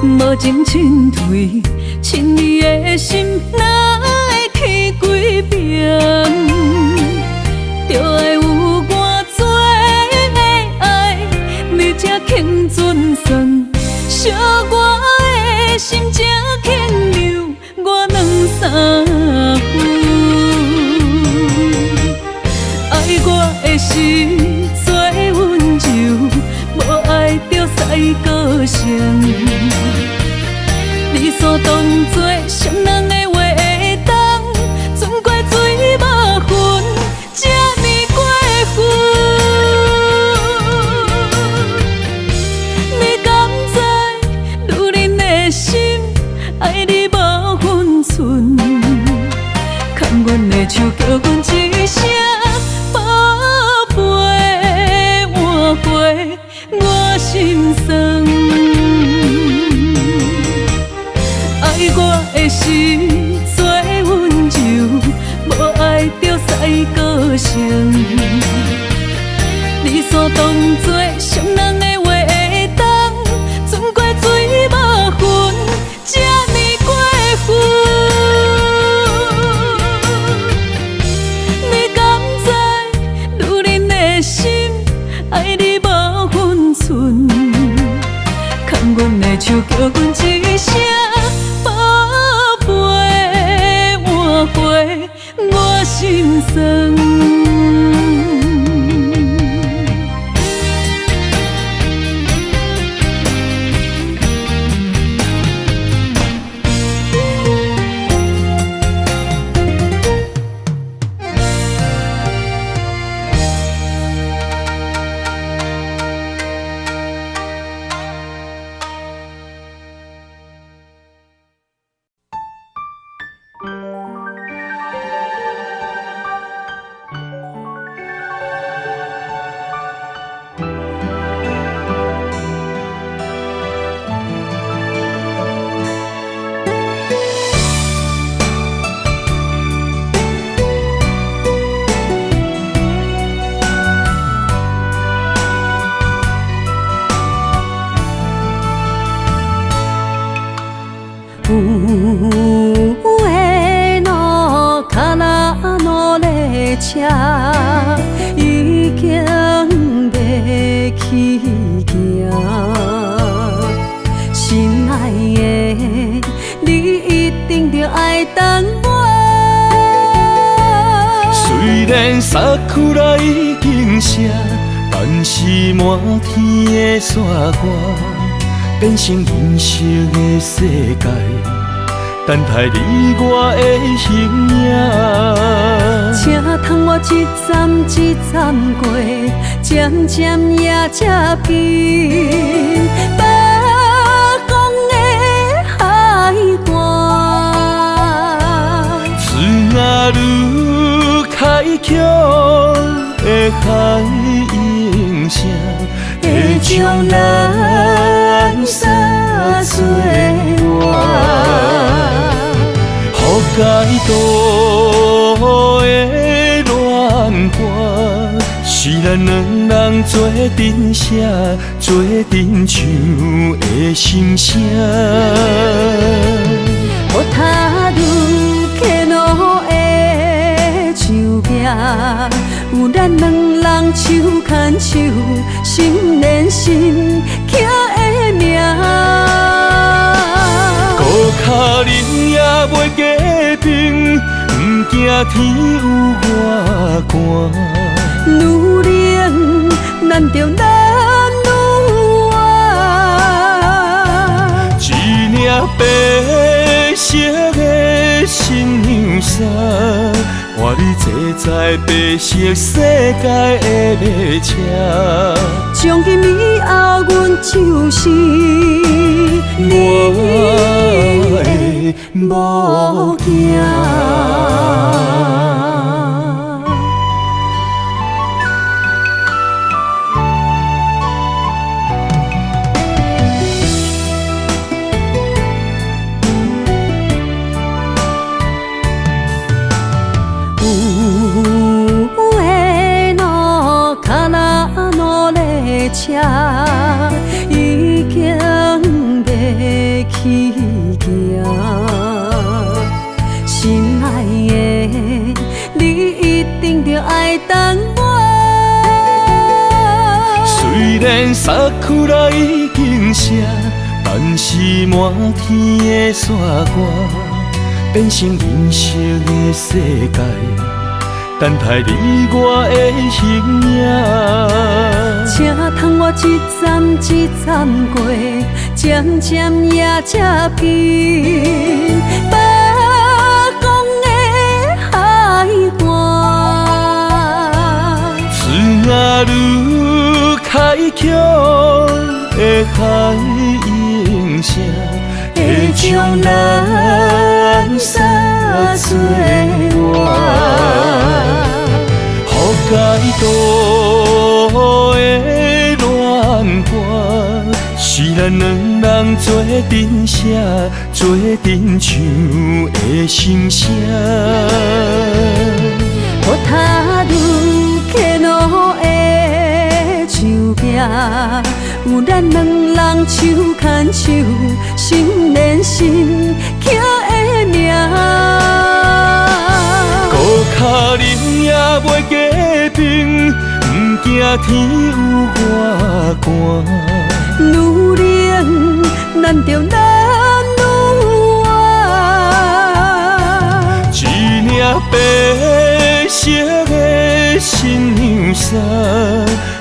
无情凊退，亲你的心哪会起几遍？就爱有偌多的爱，你才肯准算，惜我的心才肯留我两三分。爱我的心做温柔，无爱着使个性。你煞当作伤人的话会当，存过水无痕，才暝过分。你敢知女人的心爱你无分寸？牵阮的手叫阮一声宝贝，换回我心酸。爱我的心做温柔，无爱着使个性。你煞当作伤人的话会当，存过水无痕，才暝过分。你敢知女人的心爱你无分寸？牵阮的手叫阮一声宝贝，换回我心酸。有的路脚那努力车，已经袂去行。心爱的，你一定着爱等我。虽然萨库拉已经写，但是满天的山歌，变成银色的世界，等待你我的形影。请通我一站一站过，渐渐也才近。北方的海岸，曲的海音声，会将咱三做伴。予解渡的恋歌，是咱两人做阵写，做阵唱的心声。予他愈客路的树壁，有咱两人手牵手，心连心刻的名。孤脚人也袂加冰，不惊天有外寒。愈冷，咱着难愈爱。一领白色的新娘衫，换你坐在白色世界的列车。从今以后，阮就是你的某囝。车已经要起行，心爱的，你一定着爱等我。虽然萨库拉已经谢，但是满天的雪花变成银色的世界，等待你我的形影。请通我一站一站过，渐渐也接近北港的海岸。枝仔愈开曲的海音声，会将咱三做伴。予解渡的恋歌，是咱两人做阵写，做阵唱的心声。予他愈客路的树壁，有咱两人手牵手，心连心刻的名。孤脚人也袂加冰，不惊天有外寒。愈冷，咱着难愈爱。一领白色的新娘衫，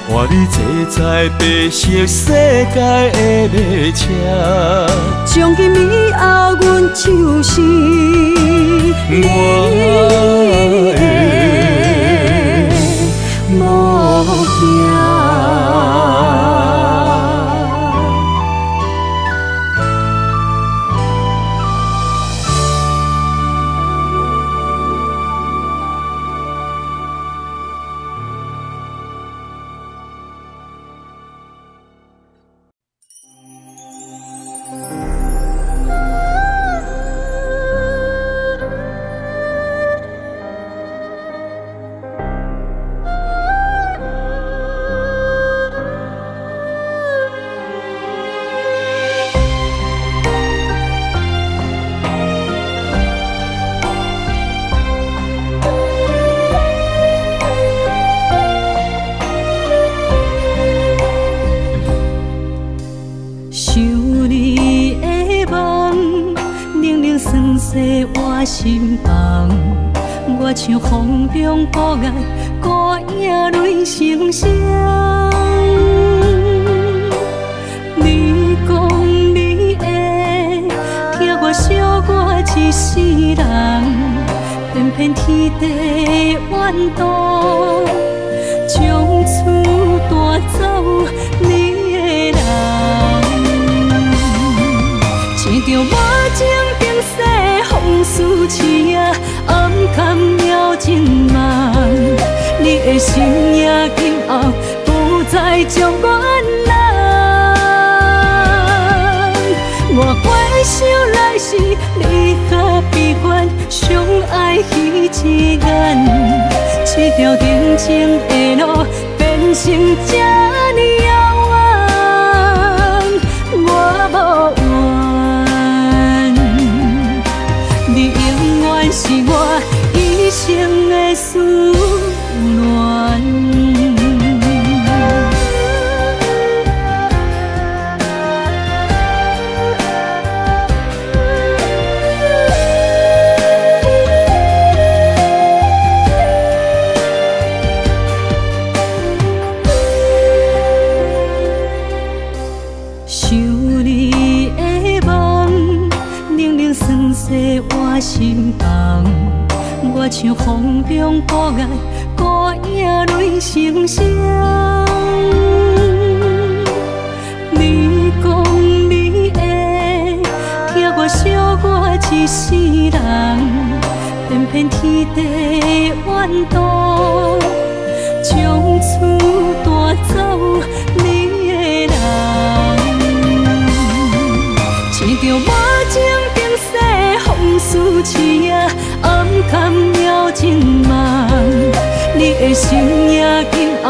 换你坐在白色世界的列车。从今以后，阮就是你的某囝。心房，我像风中孤雁，孤影泪成双。你讲你会听我惜我一世人，偏偏天地怨妒，将厝带走你的人，一场无情定世。风雨痴啊，暗淡了情梦，的心也今后不再将阮人。我回首来时，你和悲欢相爱彼一眼，这条定情的路变成这呢遥远，我无怨。你永远是我一生的思恋。我心房，我像风中孤雁，孤影泪成双。你讲你会听我惜我一世人，偏偏天地怨妒，从此带走你的人，一条无情冰雪。风似刺啊，暗淡了情梦。你的心也今后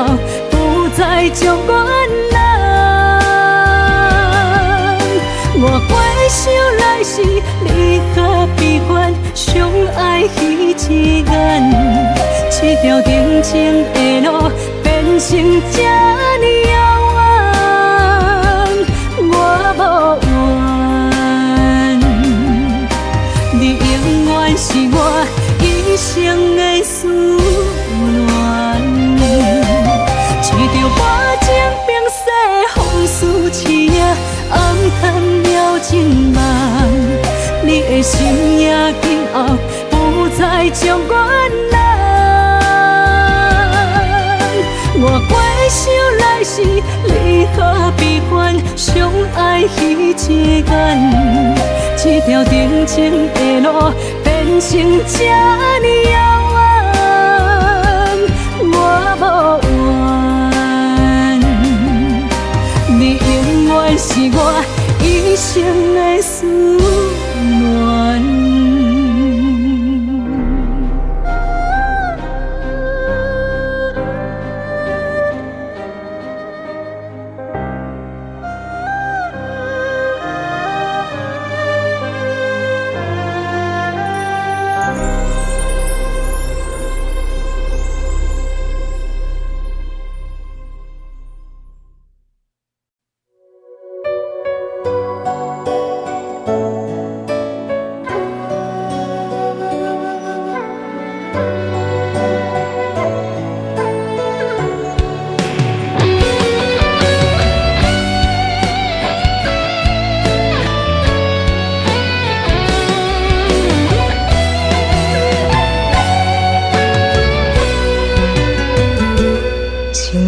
不再将阮人。我回首来时，你和悲欢相爱彼一眼，这条定情的路变成这呢遥远，我无怨。你永远是我一生的思恋，一条无情冰雪，风似刺啊，暗淡了情梦。你的心也今后不再将阮人。我回首来时，你和悲欢相爱彼一眼。这条定情的路变成这呢遥远，我无怨。你永远是我一生的思恋。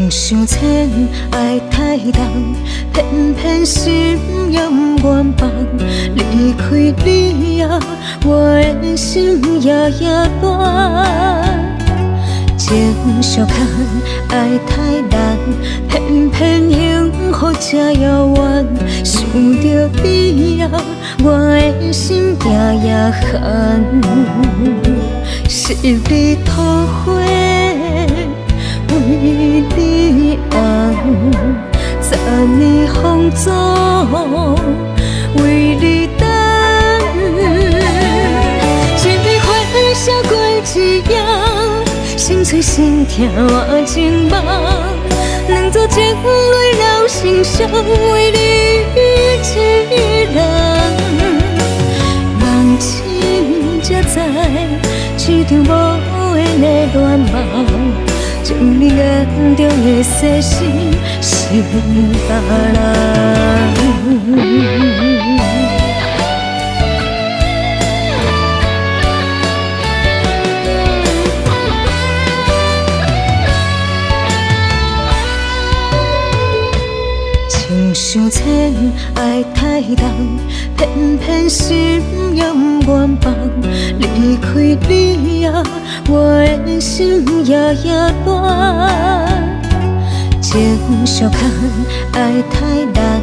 想牵爱太重，偏偏心永远放。离开你后，我的心夜夜乱。情相牵爱太难，偏偏幸福这遥远。想着你后，我的心夜夜寒。是你土花。为你红，十年风烛，为你等。一日花谢过一夜，心碎心痛换情梦。两座情泪流成双，为你一人。梦醒才知，一场无缘的恋梦。将你眼中的细心是别人。情想牵爱太重，偏偏心永远放。离开你后，我的心夜夜乱。情相牵爱太难，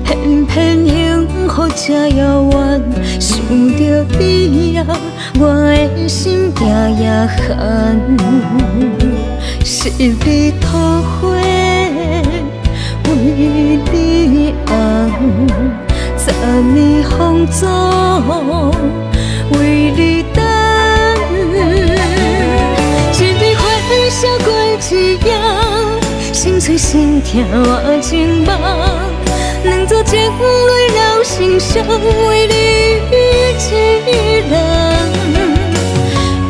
偏偏幸福这遥远。想着你后，我的心夜夜寒。是你土花。为你红，10年风中为你等。一笔花写过一夜，心碎心痛我情梦。两座情泪流成双，为你一人。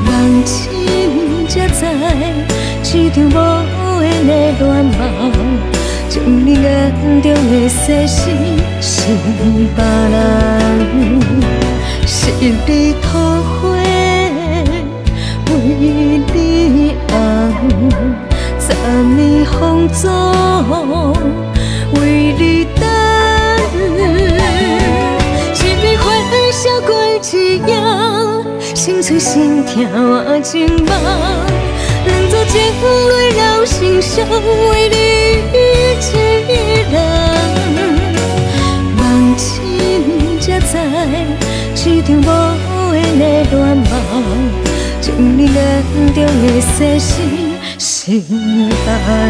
梦醒才知，这场无缘的恋梦。将你眼中的世事是别人，是你土花为你红，10年风中为你等。一笔花写过一夜，心碎心痛我情梦。两座情泪流成双，为你一人。梦醒才知，这场无缘的恋梦。将你眼中的世事是别人。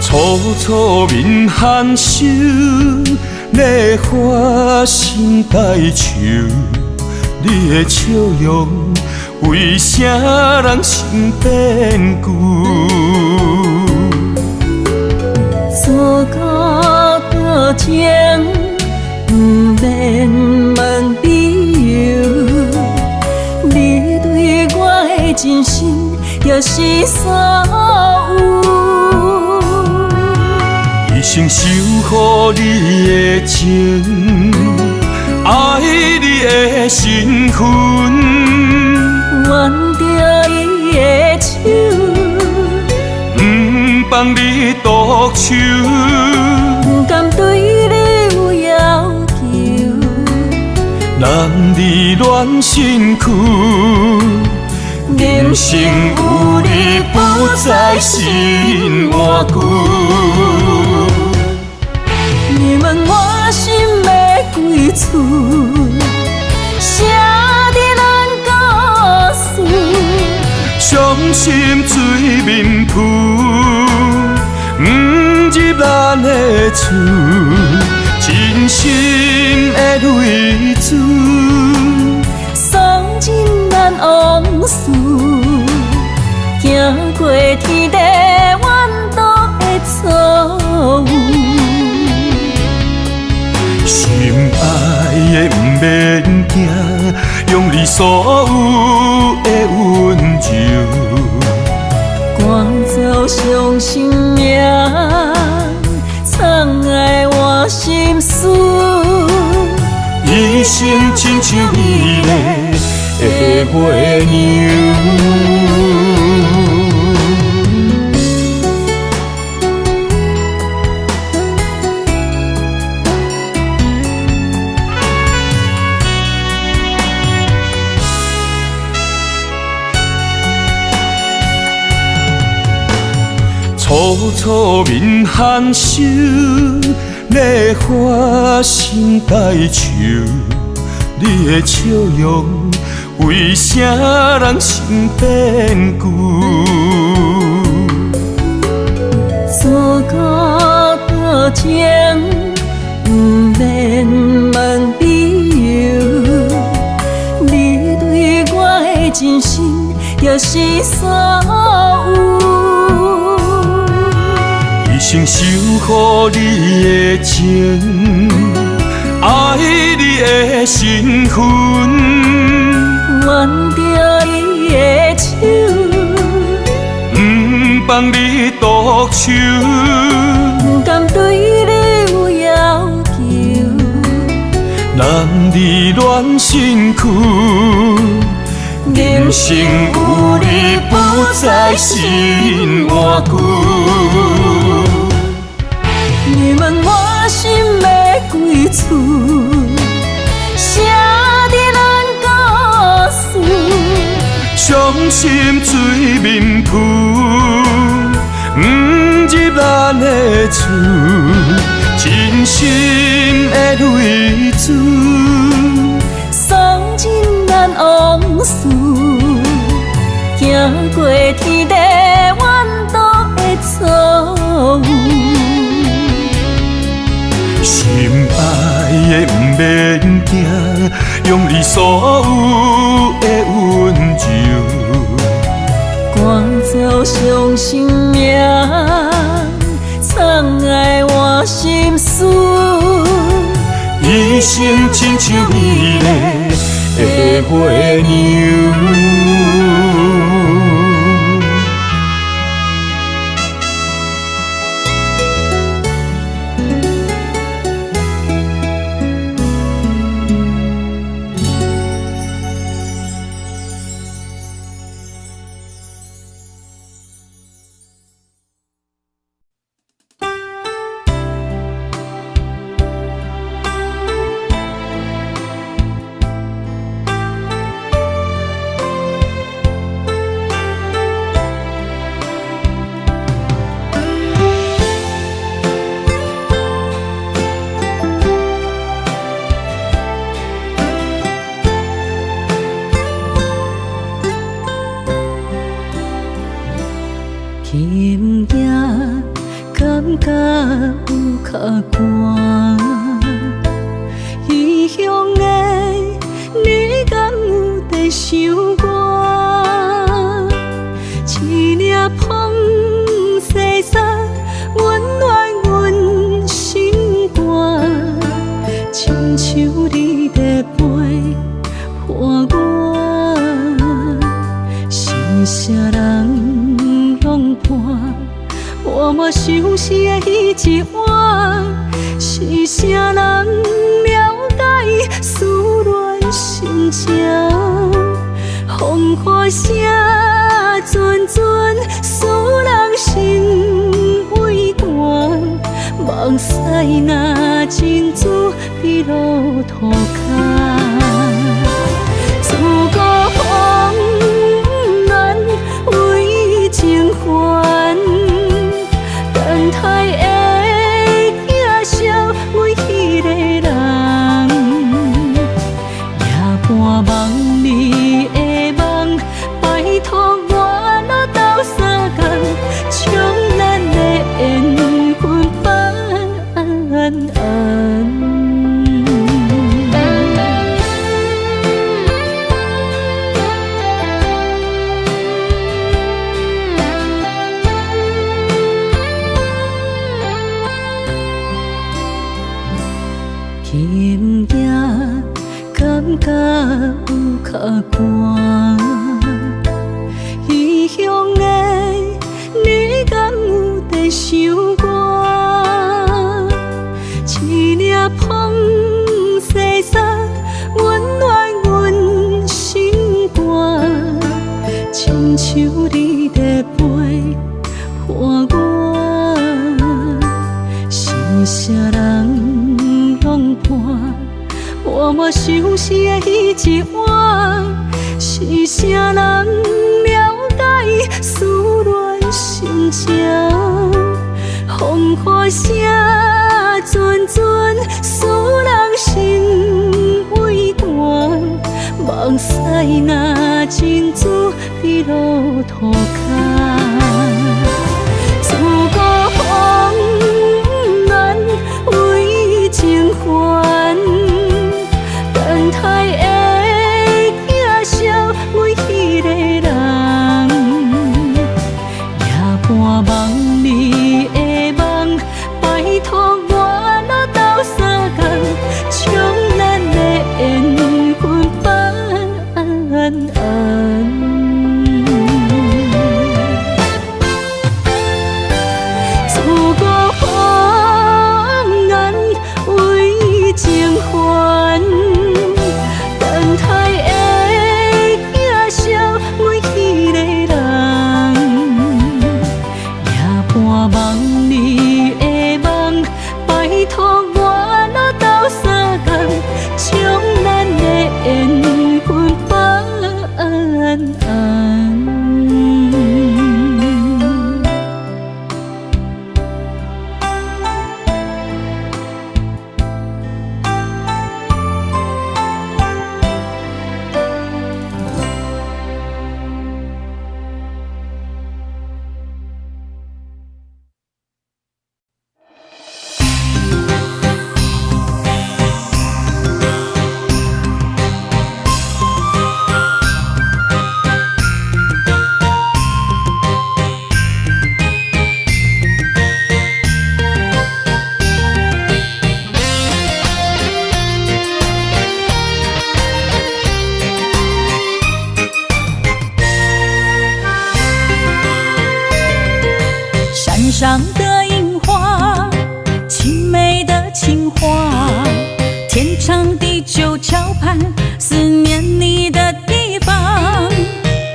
楚楚面含羞，烈花心带愁。你的笑容，为啥人心变旧？错过多情，不免问理由。你对我的真心，就是所有。一生守护你的情，爱你的身份，挽着伊的手，不放你独守，不甘对你有要求。男儿恋身躯，人生有你不再心换旧。你问我心要归厝，写伫咱故事。伤心水面浮，不入咱的厝，真心的泪珠，送进咱往事。行过天地怨毒的错误。心爱的不免惊，用你所有的温柔，赶走伤心命，藏爱我心事。一生亲像美丽的月娘。楚楚面含羞，烈花心带愁。你的笑容，为啥人心变旧？错过情，不免问理由。你对我的真心，就是所有。一生守护你的情，爱你的身份，挽着伊的手，不放你独守。不甘对你有要求，男儿恋身躯，人生有你不再心换句。你问我心要几厝，写伫咱故事。伤心水面浮，不入咱的厝，真心的泪珠，送进咱往事，行过天地怨毒的错误。心爱的不免惊，用你所有的温柔，赶走伤心命，藏爱我心事。一生亲像美丽的花娘。今夜感觉有较寒，异乡的你敢有在想我？一粒风细沙温暖阮心肝，亲像你在陪伴我，是啥人拢伴？我嘛想是彼一晚，是啥人了解思恋心情？风雨声阵阵，使人心畏寒。目屎若珍珠滴落涂骹，自古风难为情还。等待的寄笑阮迄个人，夜半梦里的梦，拜托我若斗相共，将咱的缘分办安。今夜感觉有较寒，异乡的你敢有在想我？一粒风细沙温暖阮心肝，亲像你在陪伴我，是啥人拢伴？我嘛想是彼一晚，是啥人了解思恋心情？风雨声阵阵，使人心畏寒。目屎若珍珠滴落涂骹，自古风难上的樱花，青梅的情话，天长地久桥畔，思念你的地方。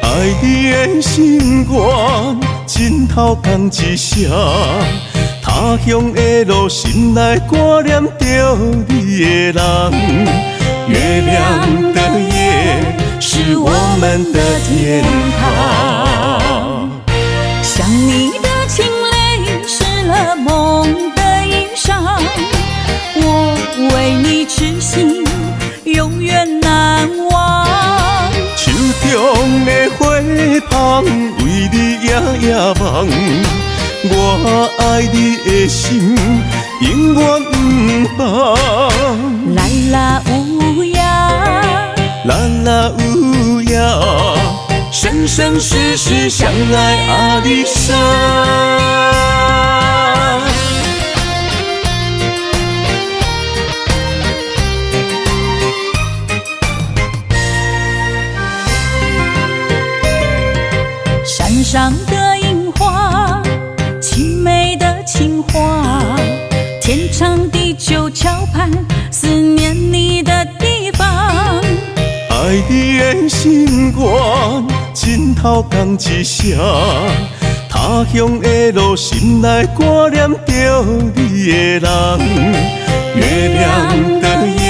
爱你的心愿，枕头讲一声。他乡的路，心内挂念着你的人。月亮的夜，是我们的天堂。想你的情泪，湿了梦的衣裳。我为你痴心，永远难忘。手中的花香，为你夜夜梦。我爱你的心，永远不放。啦啦乌鸦，啦啦乌鸦，生生世世相爱阿里山。山上的樱花，青梅的情话，天长地久桥畔，思念你的地方。爱你的心愿，枕头讲一声。他乡的路，心内挂念着你的人。月亮的夜，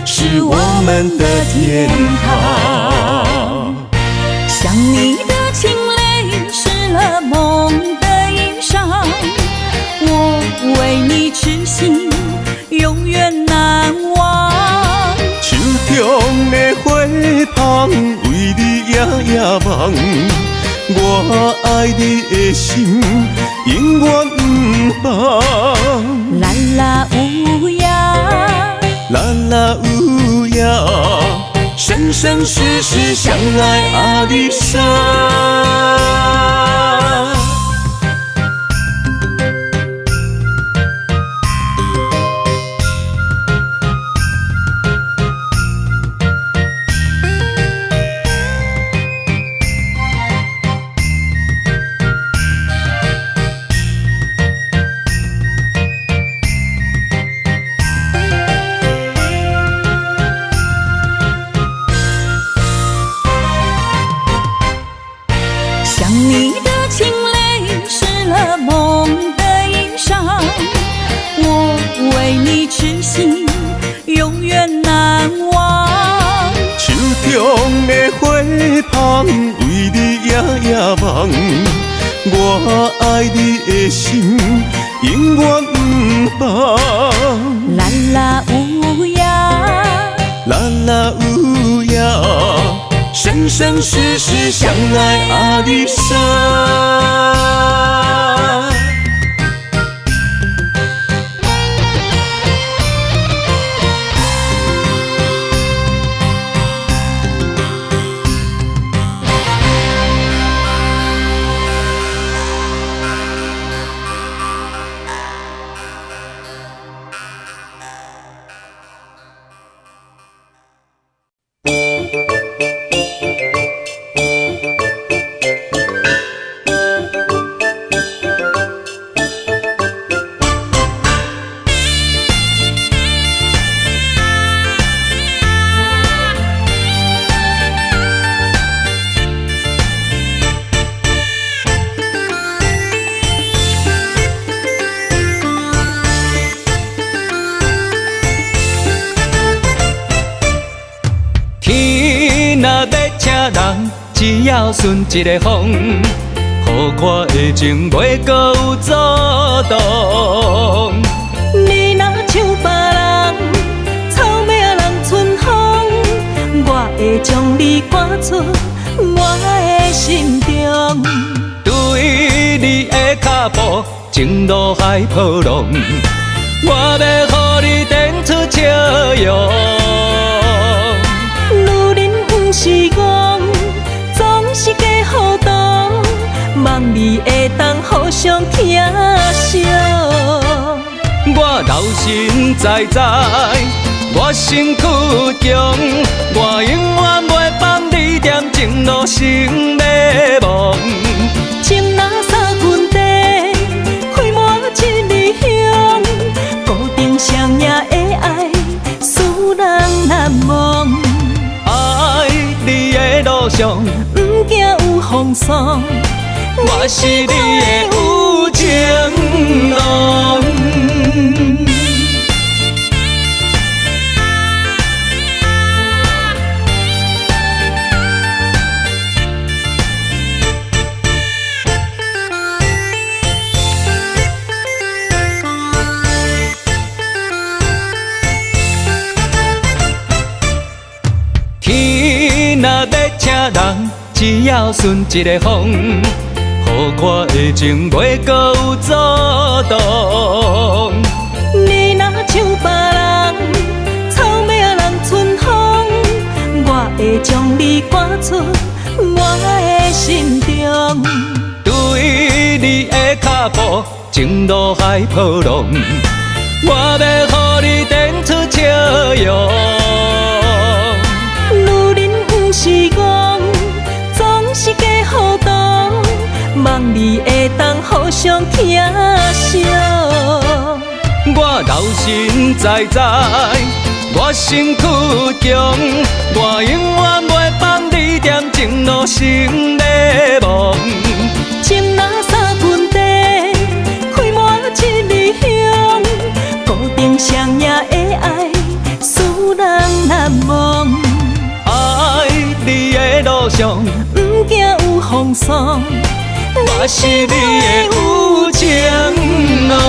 是我们的天堂。想你的情泪，湿了梦的衣裳。我为你痴心，永远难忘。手中的花香，为你夜夜梦。我爱你的心，永远不放。啦啦乌鸦，啦啦乌鸦，生生世世相爱阿里山。想你的情泪，湿了梦的衣裳。我为你痴心，永远难忘。手中的花香，为你夜夜梦。我爱你的心，永远不放。啦啦乌鸦，啦啦乌鸦，生生世世相爱阿里山。人只要顺一个风，予我的情袂搁有阻挡。你若像别人，草莓啊人春风，我会将你赶出我的心中。对你的脚步，情路海波浪，我要予你展出笑容。女人不是戆，总是假糊涂，望你会当互相疼惜。我留心在在，我身躯中，我永远袂放你踮情路成迷梦。情若三分地，上，不惊有风霜。我是你的有情郎。天若要请人，只要顺一个风，予我的情袂搁有阻挡。你若像别人，草命人春风，我会将你赶出我的心中。对你的脚步，情路海波浪，我要予你展出笑容。女人不是戆，总是假糊涂，望你会当互相疼惜。我留心在在，我身躯强，我永远袂放你踮情路成迷惘。情若三分地，开满一里香，固定双赢的爱，使人难忘。爱你的路上，不惊有风霜，我是你的有情郎。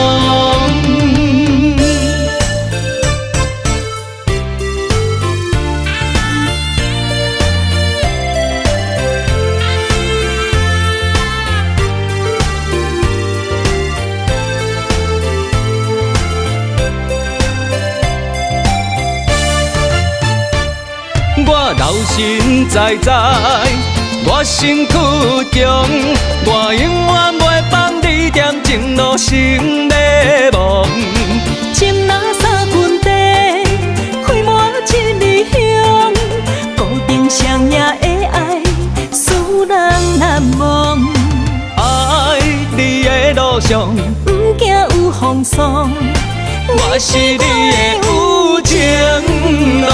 我留心在在，我身躯强，我永远袂放你踮情路成迷惘。情若三分地，开满一里香，固定双赢的爱，使人难忘。爱你的路上，不惊有风霜，我是你的有情郎。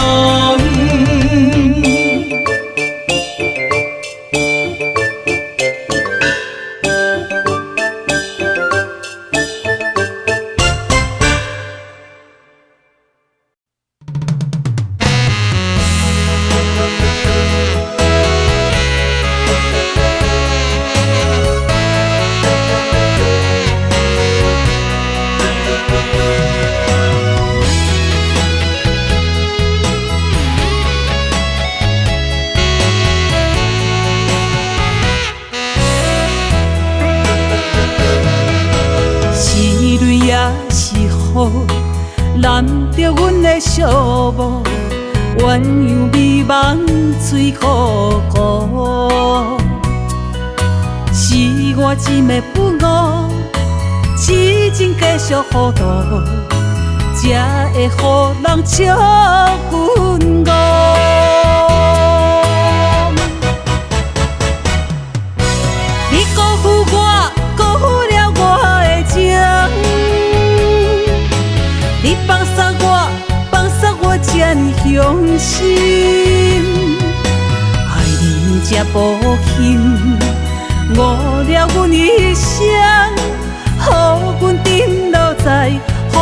难得阮的寂寞，鸳鸯美梦醉糊糊。是我真的不误，痴情继续糊涂，才会予人笑阮误。你辜负我，辜负了我的情。你放杀我这呢伤心，爱人这无幸，误了阮一生，予阮沉落在风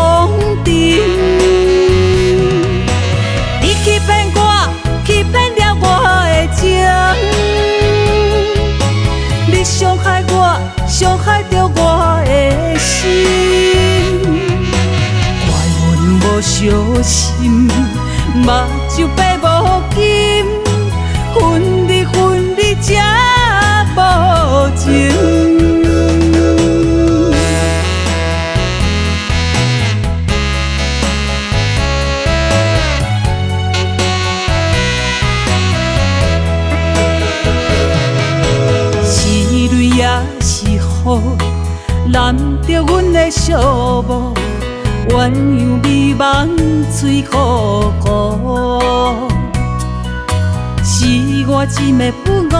尘。你欺骗我，欺骗了我的情，你伤害我，伤害着我的心。无小心，目睭白无金，分你才无情。是泪也是雨，难得阮的寂寞。鸳鸯美梦醉糊糊，是我真的不误，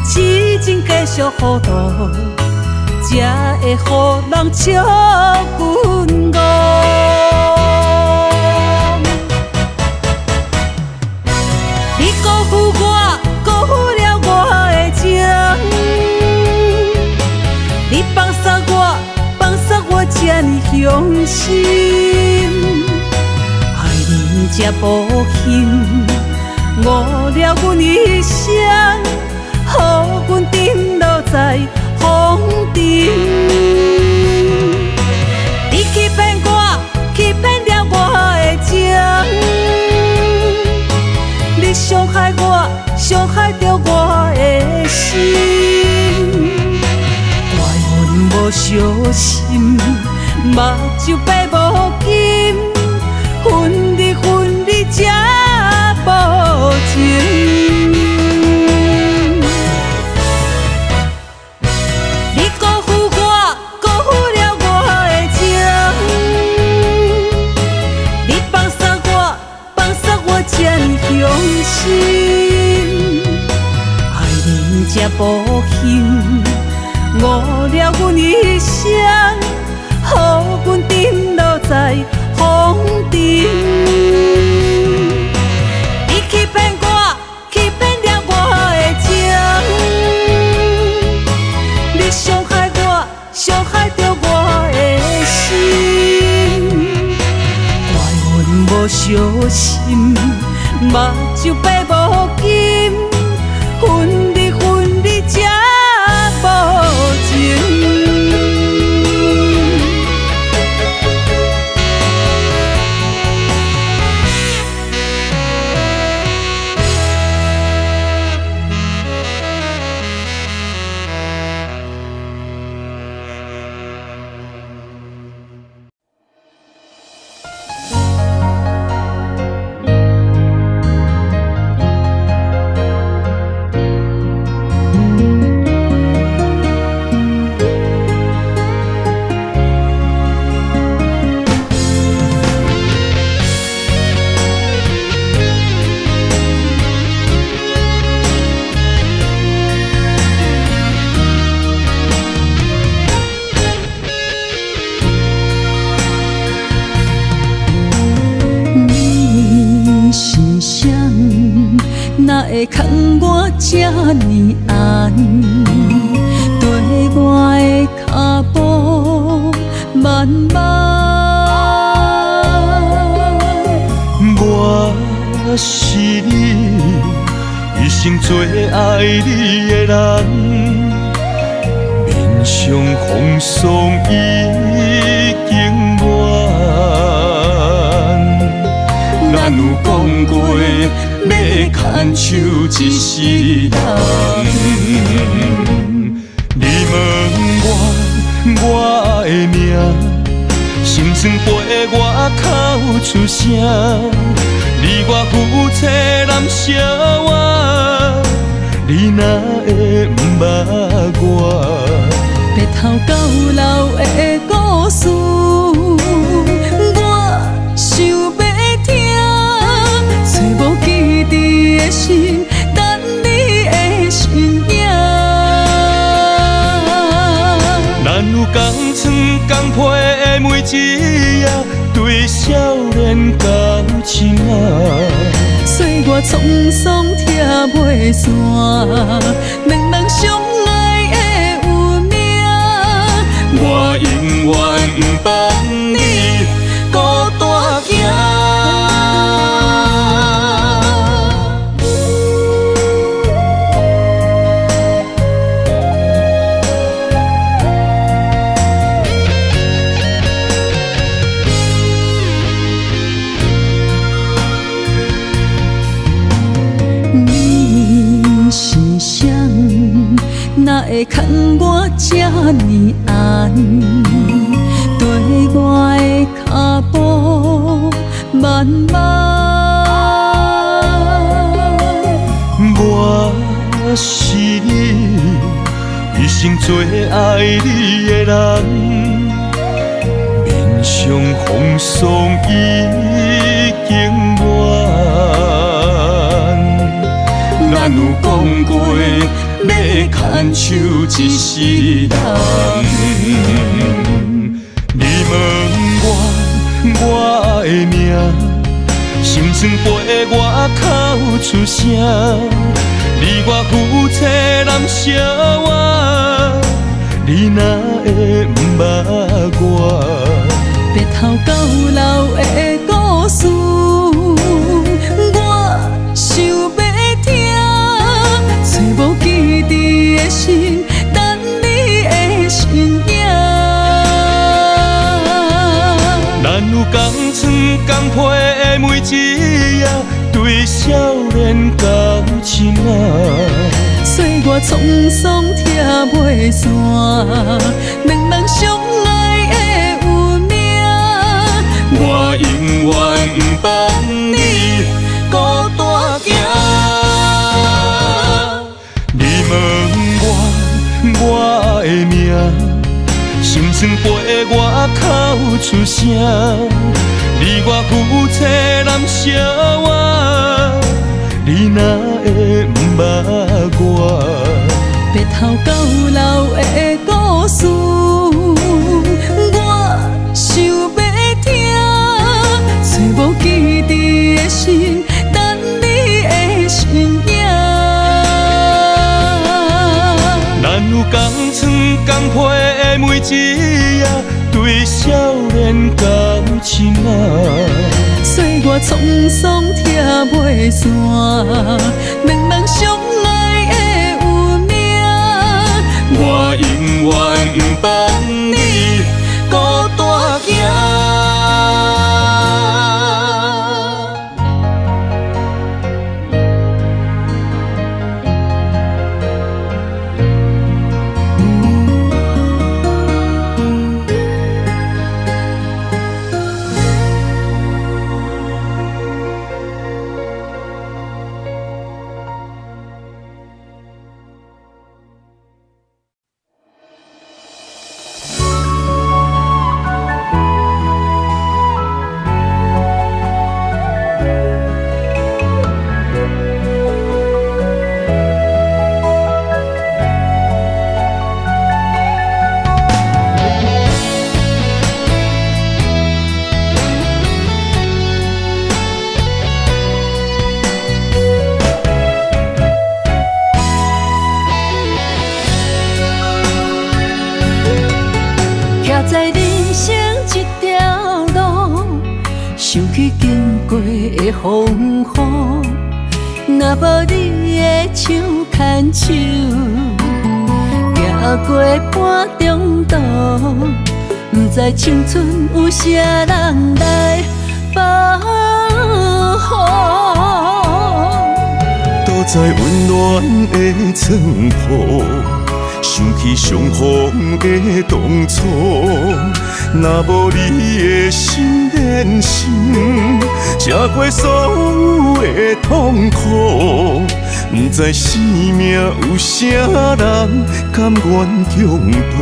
痴情继续糊涂，才会予人笑阮误。你辜负我，辜爱你才无幸，误了阮一生，予阮沉落在风尘。你欺骗我，欺骗了我的情，你伤害我，伤害着我的心。怪阮无小心，目睭白无金，分离分离才无情。你辜负我，辜负了我的情，你放杀我，放杀我才伤心。爱你才无幸，误了阮一生，予阮沉落在风尘。你欺骗我，欺骗了我的情，你伤害我，伤害着我的心。怪阮无小心，目睭白无金，分离分离才无情。哪会牵我这呢暗，对我的脚步慢慢。我是你一生最爱你的人，面上风霜已经完。咱有讲过。要牵手一世人，你问我的命，心酸陪我哭出声。你我夫妻难相活，你哪会不捌我？白头到老的故事，我想要听。找无记忆的心，等你的身影。咱有同床共被的每一夜，对少年交情啊。岁月沧桑拆袂散，两人相爱的有名。我永远不放你孤单行。哪会牵我这呢暗，对我的脚步慢慢。我是你一生最爱你的人，面上风霜已经完。咱有讲过。要牵手一世人，你问我的命，心酸陪我哭出声。你我夫妻难相活，你哪会不捌我？白头头到老的故事，我想要听，找无记忆的心，等你的身影。咱有同床共被的每一夜，对少年到深仔。岁月沧桑拆袂散，两人相爱的有命。我永远不放你孤单行。你问我的名，心酸陪我哭出声。你我夫妻难相活，你哪会不捌我？白头到老的故事，我想要听，找无记忆的心，等你的身影。咱有同床共被的每一夜，对少年到深仔。岁月沧桑拆袂散，两人相爱的有命。我永远不放你孤单行。在人生这条路，想起经过的风雨，若无你的手牵手，行过半中途，不知青春有啥人来保护。躲在温暖的床铺，想起相逢的当初，若无你的心连心，吃过所有的痛苦，不知生命有啥人甘愿共度。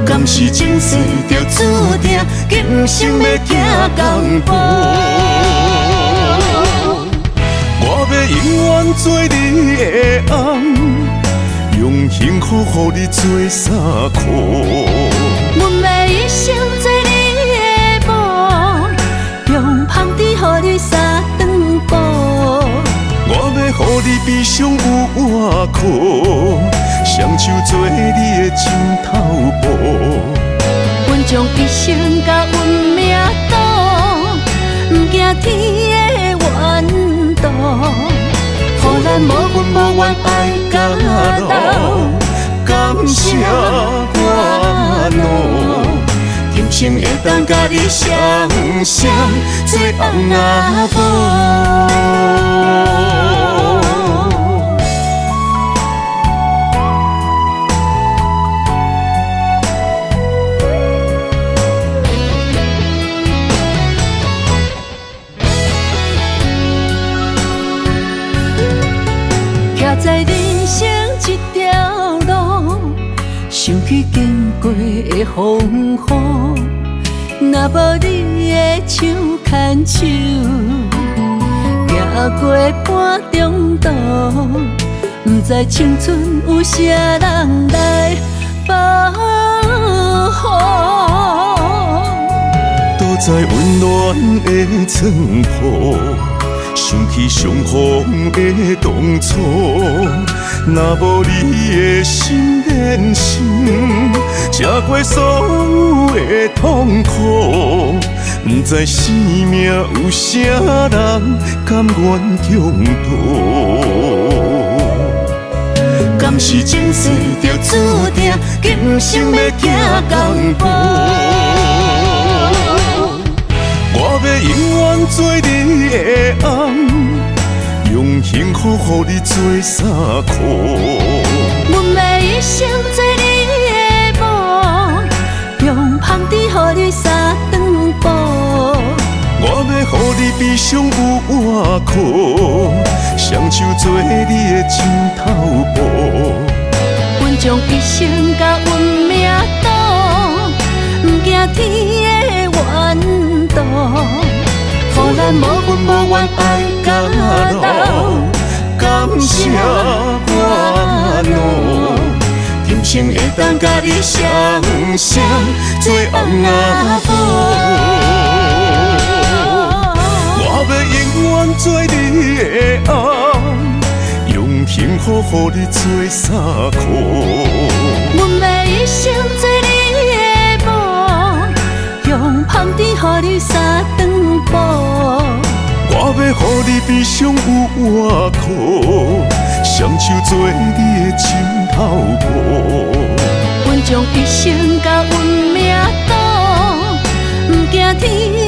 敢是前世就注定，今生要行共步。我要永远做你的翁，用幸福予你做衫裤。阮要一生做你的某，用香甜予你三顿补。我要予你悲伤有外裤，双手做你的枕头布。阮将一生甲运命赌，不惊天的怨妒。予咱无怨无怨爱到老，感谢我路，今生会当甲你双双做翁仔某。在人生这条路，想起经过的风雨，若无你的手牵手，行过半中途，不知青春有啥人来保护。躲在温暖的床铺，想起相逢的当初，若无你的心连心，吃过所有的痛苦，不知生命有啥人甘愿共度。敢是前世就注定，今生要行共步。我要永远做你的翁，用幸福予你做衫裤。阮要一生做你的某，用香甜予你三顿饱。我要予你悲伤有我苦，双手做你的枕头布。阮将一生甲运命赌，不惊天的怨妒。予咱无怨无怨爱甲老，感谢我路，今生会当甲你双双做翁仔某。我要永远做你的翁，用幸福予你做衫裤。阮要一生做你的某，用香甜予你三顿饱。我要予你悲伤有我苦，双手做你的枕头布。阮将一生甲运命赌，不惊天的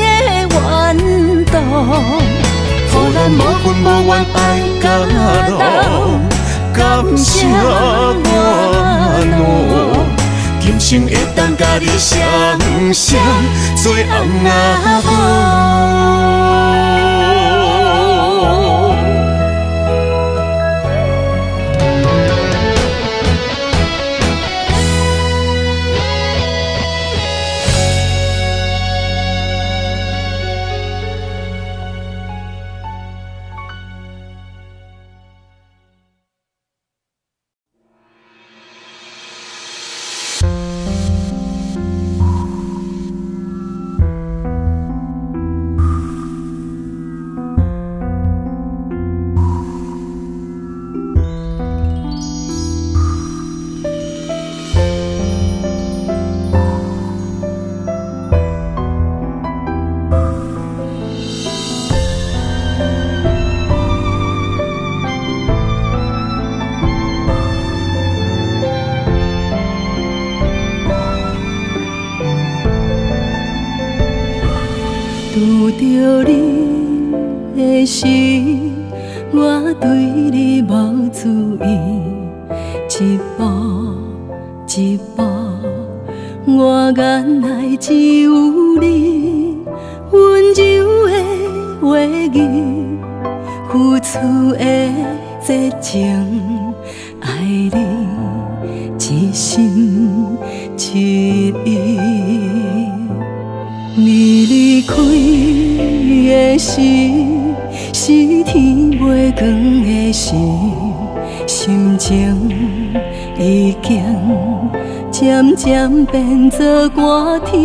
怨妒。予咱无怨无怨爱甲老，感谢我路，今生会当甲你双双做翁仔某。拄着你的时，我对你无注意，一步一步，我眼内只有你，温柔的话语，付出的热情，爱你一心一意。你离开的时，是天袂光的时，心情已经渐渐变作寒天，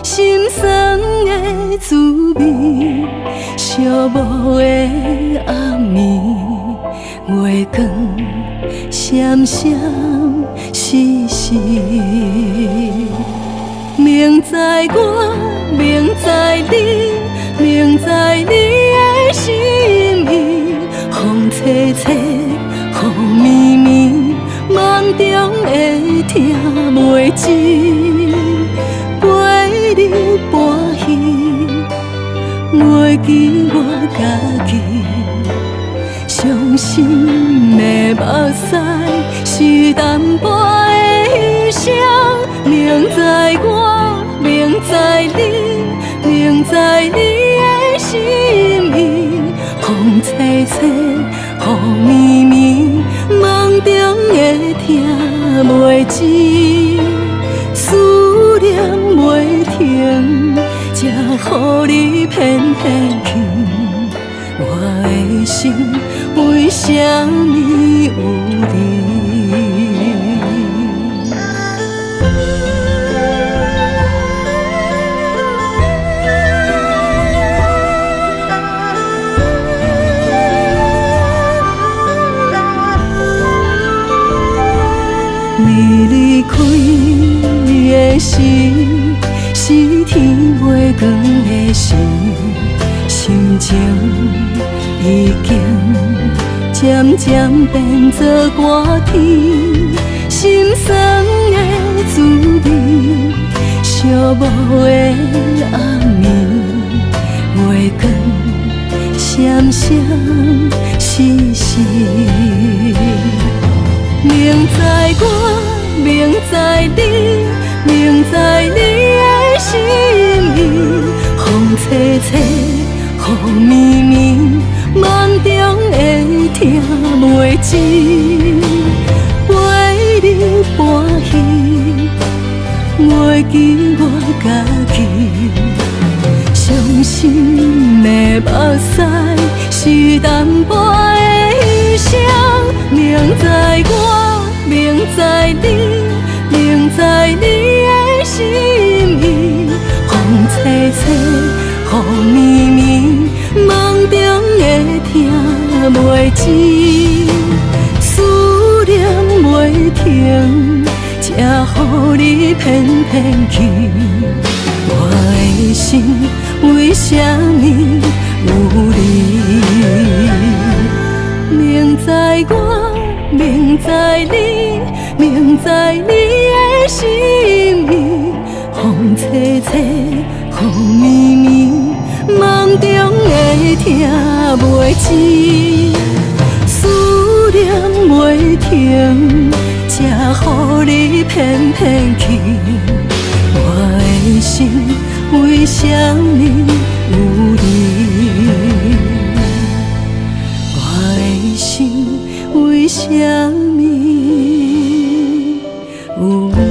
心酸的滋味，寂寞的暗暝，月光闪闪烁烁。明知我，明知你，明知你的心意，风吹吹，雨绵绵，梦中会听袂真，陪你搬戏，袂记我家己，伤心的目屎是淡薄的牺牲。明知我，明知你，明知你的心意，风吹吹，雨绵绵，梦中会听袂真，思念袂停，才予你偏偏去。我的心为什么有你？光的心，心情已经渐渐变作歌甜，心酸的滋味，寂寞的暗暝，月光闪闪烁烁。明知我，明知你，明知你的心意，风吹吹，雨绵绵，梦中会听袂止。陪你欢喜，袂记我家己。伤心的目屎是淡薄的牺牲，明知我，明知你，明知你的心意，风吹吹，雨绵绵，梦中会听袂止，思念袂停，才予你偏偏去。我的心为什么有你？明知我，明知你，明知你的心意，风吹吹，雨绵绵，梦中会听袂止，思念袂停，才予你偏偏去。我的心为什么有你？我的心为什么有你？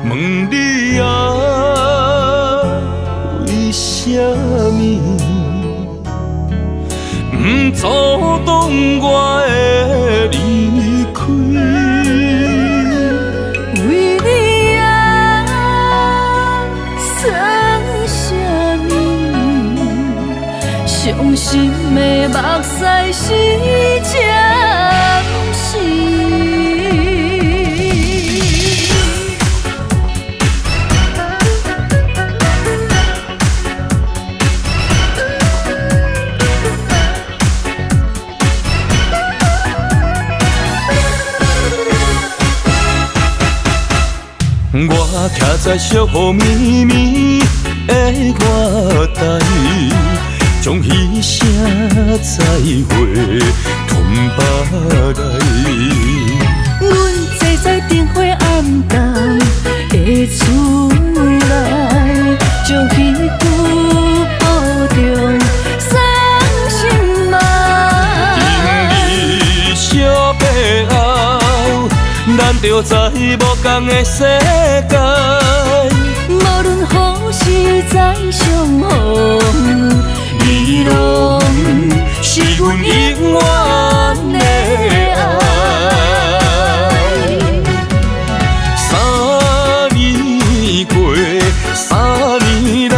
问你啊，为什么不阻挡我的离开？为你啊，算什么？伤心的目屎是暂时。我徛在寂雨绵绵的月台，将彼声再会吞巴来。阮坐在灯火暗淡的厝内，将彼句保重送心爱。因你惜白后，咱就在无同的世界。无论何时再相逢，你拢是阮永远的爱。3年过，3年来，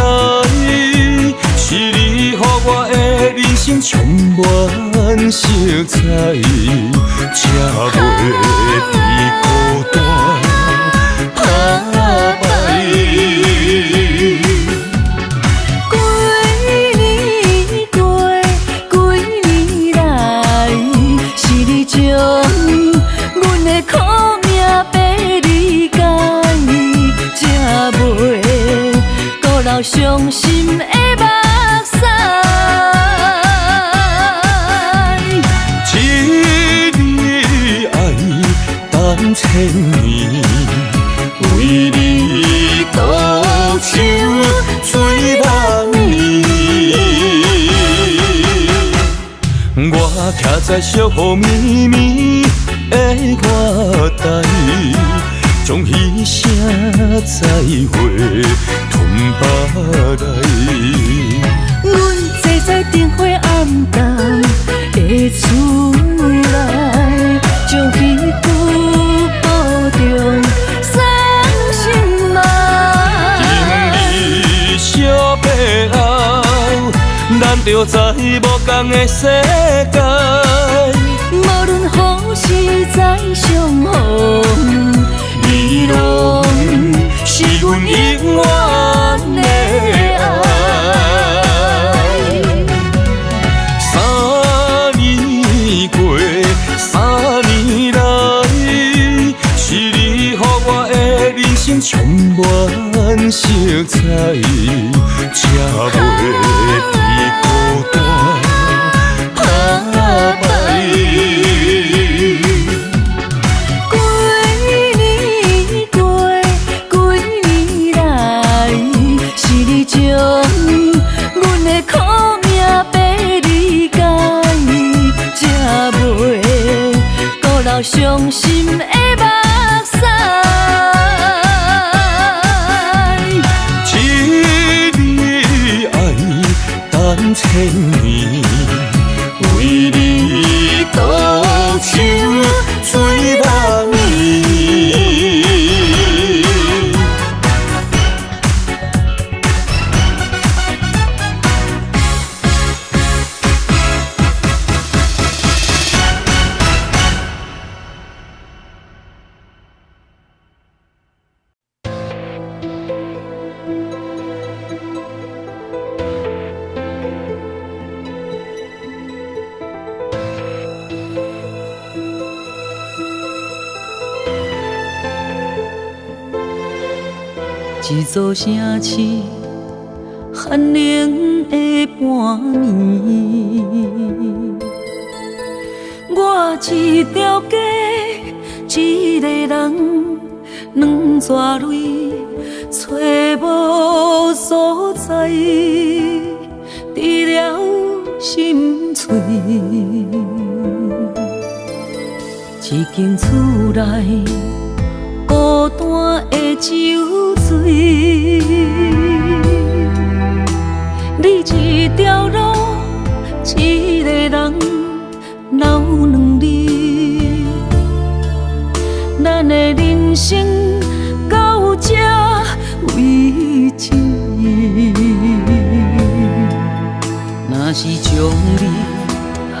是你予我的人生充满色彩，才袂伫孤单打败。几年来，是你将阮的苦命白理解，才袂孤留伤心的目屎。一日爱等千年，为你独唱醉万年。徛在寂迷迷的月台，将彼声再会吞巴来。阮坐在灯火暗淡的厝内，将彼句保重送心爱。今日小白后，咱就在无同的世界。无论何时再相逢，你拢是阮永远的爱。3年过，3年来，是你予我的人生充满色彩，才袂伫孤单打败。几年过，几年来，是你将阮的苦命白理解，才袂孤留伤心的目屎。一你爱等千年，为你独唱水梦暝。一座城市，寒冷的半暝。我一条街，一个人，两撮泪，找无所在，除了心碎。一间厝内，孤单的酒醉，你一条路，一个人，留两日，咱的人生到这为止。若是将你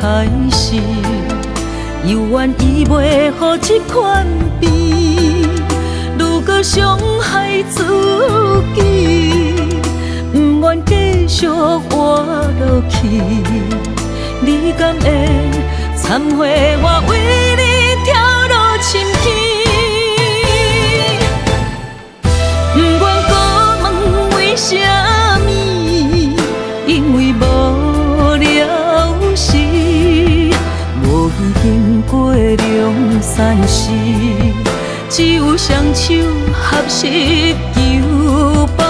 害死，又愿意袂予这款病。如果伤害自己，不愿继续活落去，你敢会忏悔我为你跳落深溪？不愿搁问为什么，因为无了时，无已经过两三时。只有双手合十求保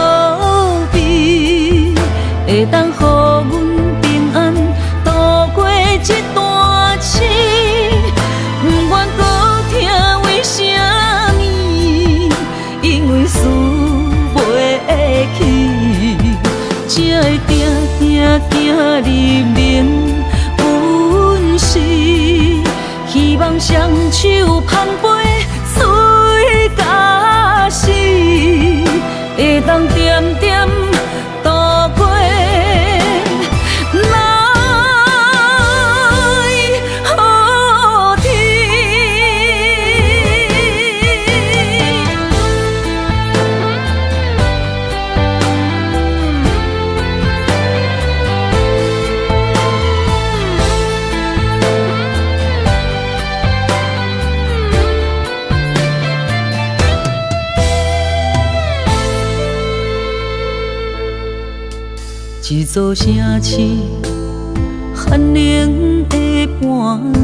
庇，会当予阮平安度过这段痴。不愿搁听为什么，因为输袂起，才会定定行入眠阮是，希望双手攀背。假使会当点点度过来好天。一座城市，寒冷的半暝。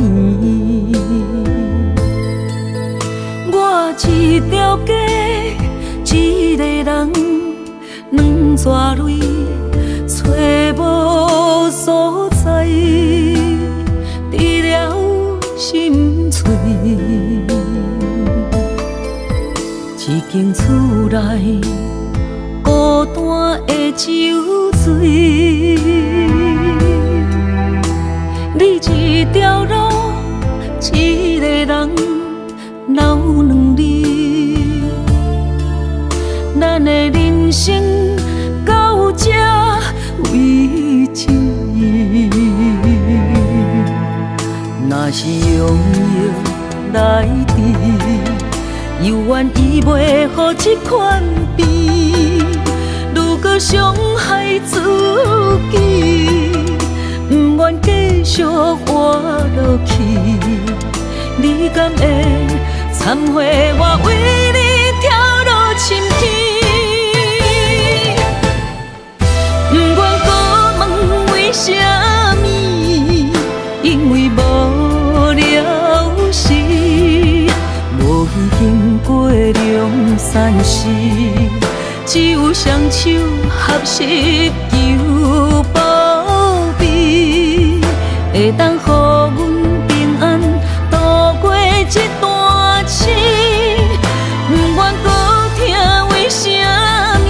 我一条街，一个人，两撮泪，找无所在，除是用药来治，又愿意袂予这款病，如果伤害自己，不愿继续活落去，你敢会忏悔我为你跳落深渊？不愿搁问为什么，因为无了时，无已经过两散时，只有双手合十求保庇，会当予阮平安度过这段情。不愿搁听为什么，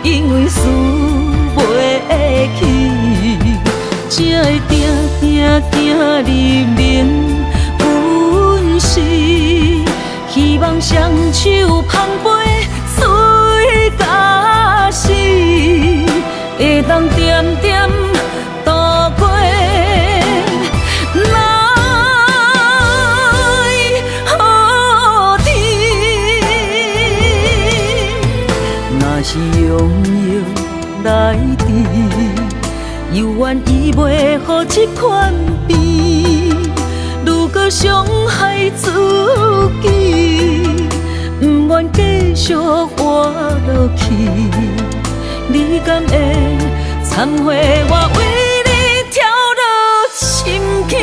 因为输袂起，才会定入眠阮是，希望双手捧杯水甲死，会当点点度过来好天。若是用药来治，又愿意袂予这款病，如果伤害自己，不愿继续活落去，你敢会忏悔我为你跳落深渊？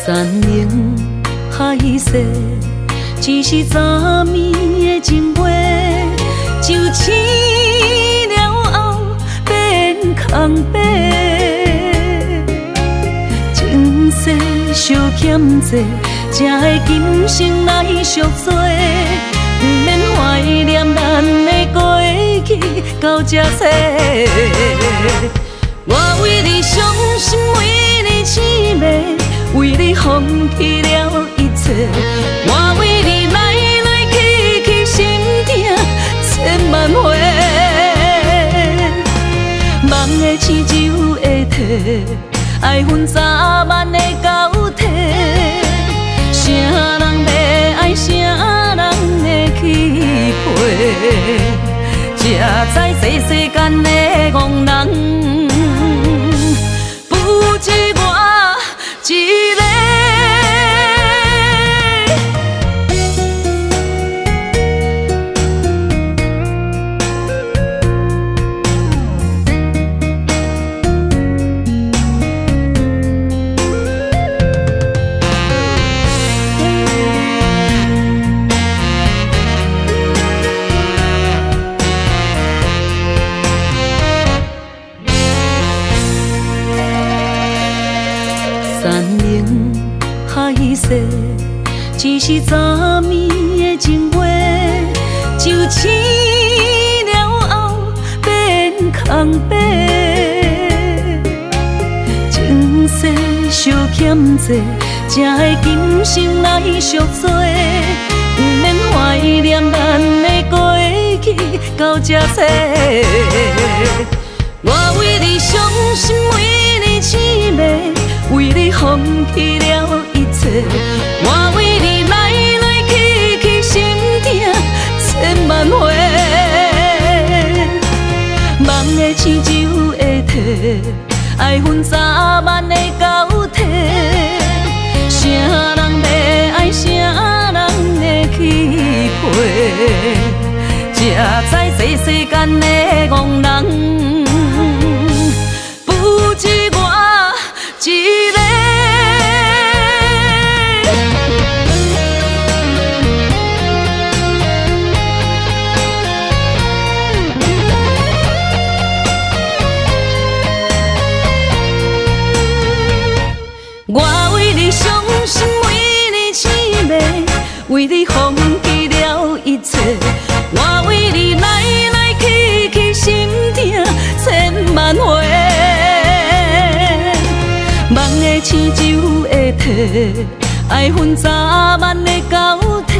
山盟海誓，只是昨暝的情话，就醒了后变空白。前世相欠债，才会今生来赎罪，不免怀念咱的过去到这世。我为你伤心，为你凄迷，为你放弃了一切，我为你来来去去心痛千万回，梦的青州会体，爱恨早晚的交替，啥人要爱，啥人会去陪，才知这世间的憨人，不止我一个。山盟海誓，只是昨暝的情话，就醒了后变空白。前世相欠债，才会今生来赎罪，不免怀念咱的过去到这世。我为你伤心，为你凄迷，为你放弃了一切，我为你来来去去心痛千万回，梦的青州会体，爱恨早晚的交替，啥人要爱，啥人会去陪，才知这世间的憨人，不止我一个。为你放弃了一切，我为你来来去去心痛千万回。梦的青州的体，爱恨早晚的交替，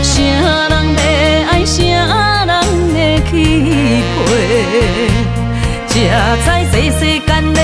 啥人要爱，啥人的去陪，才知这世间的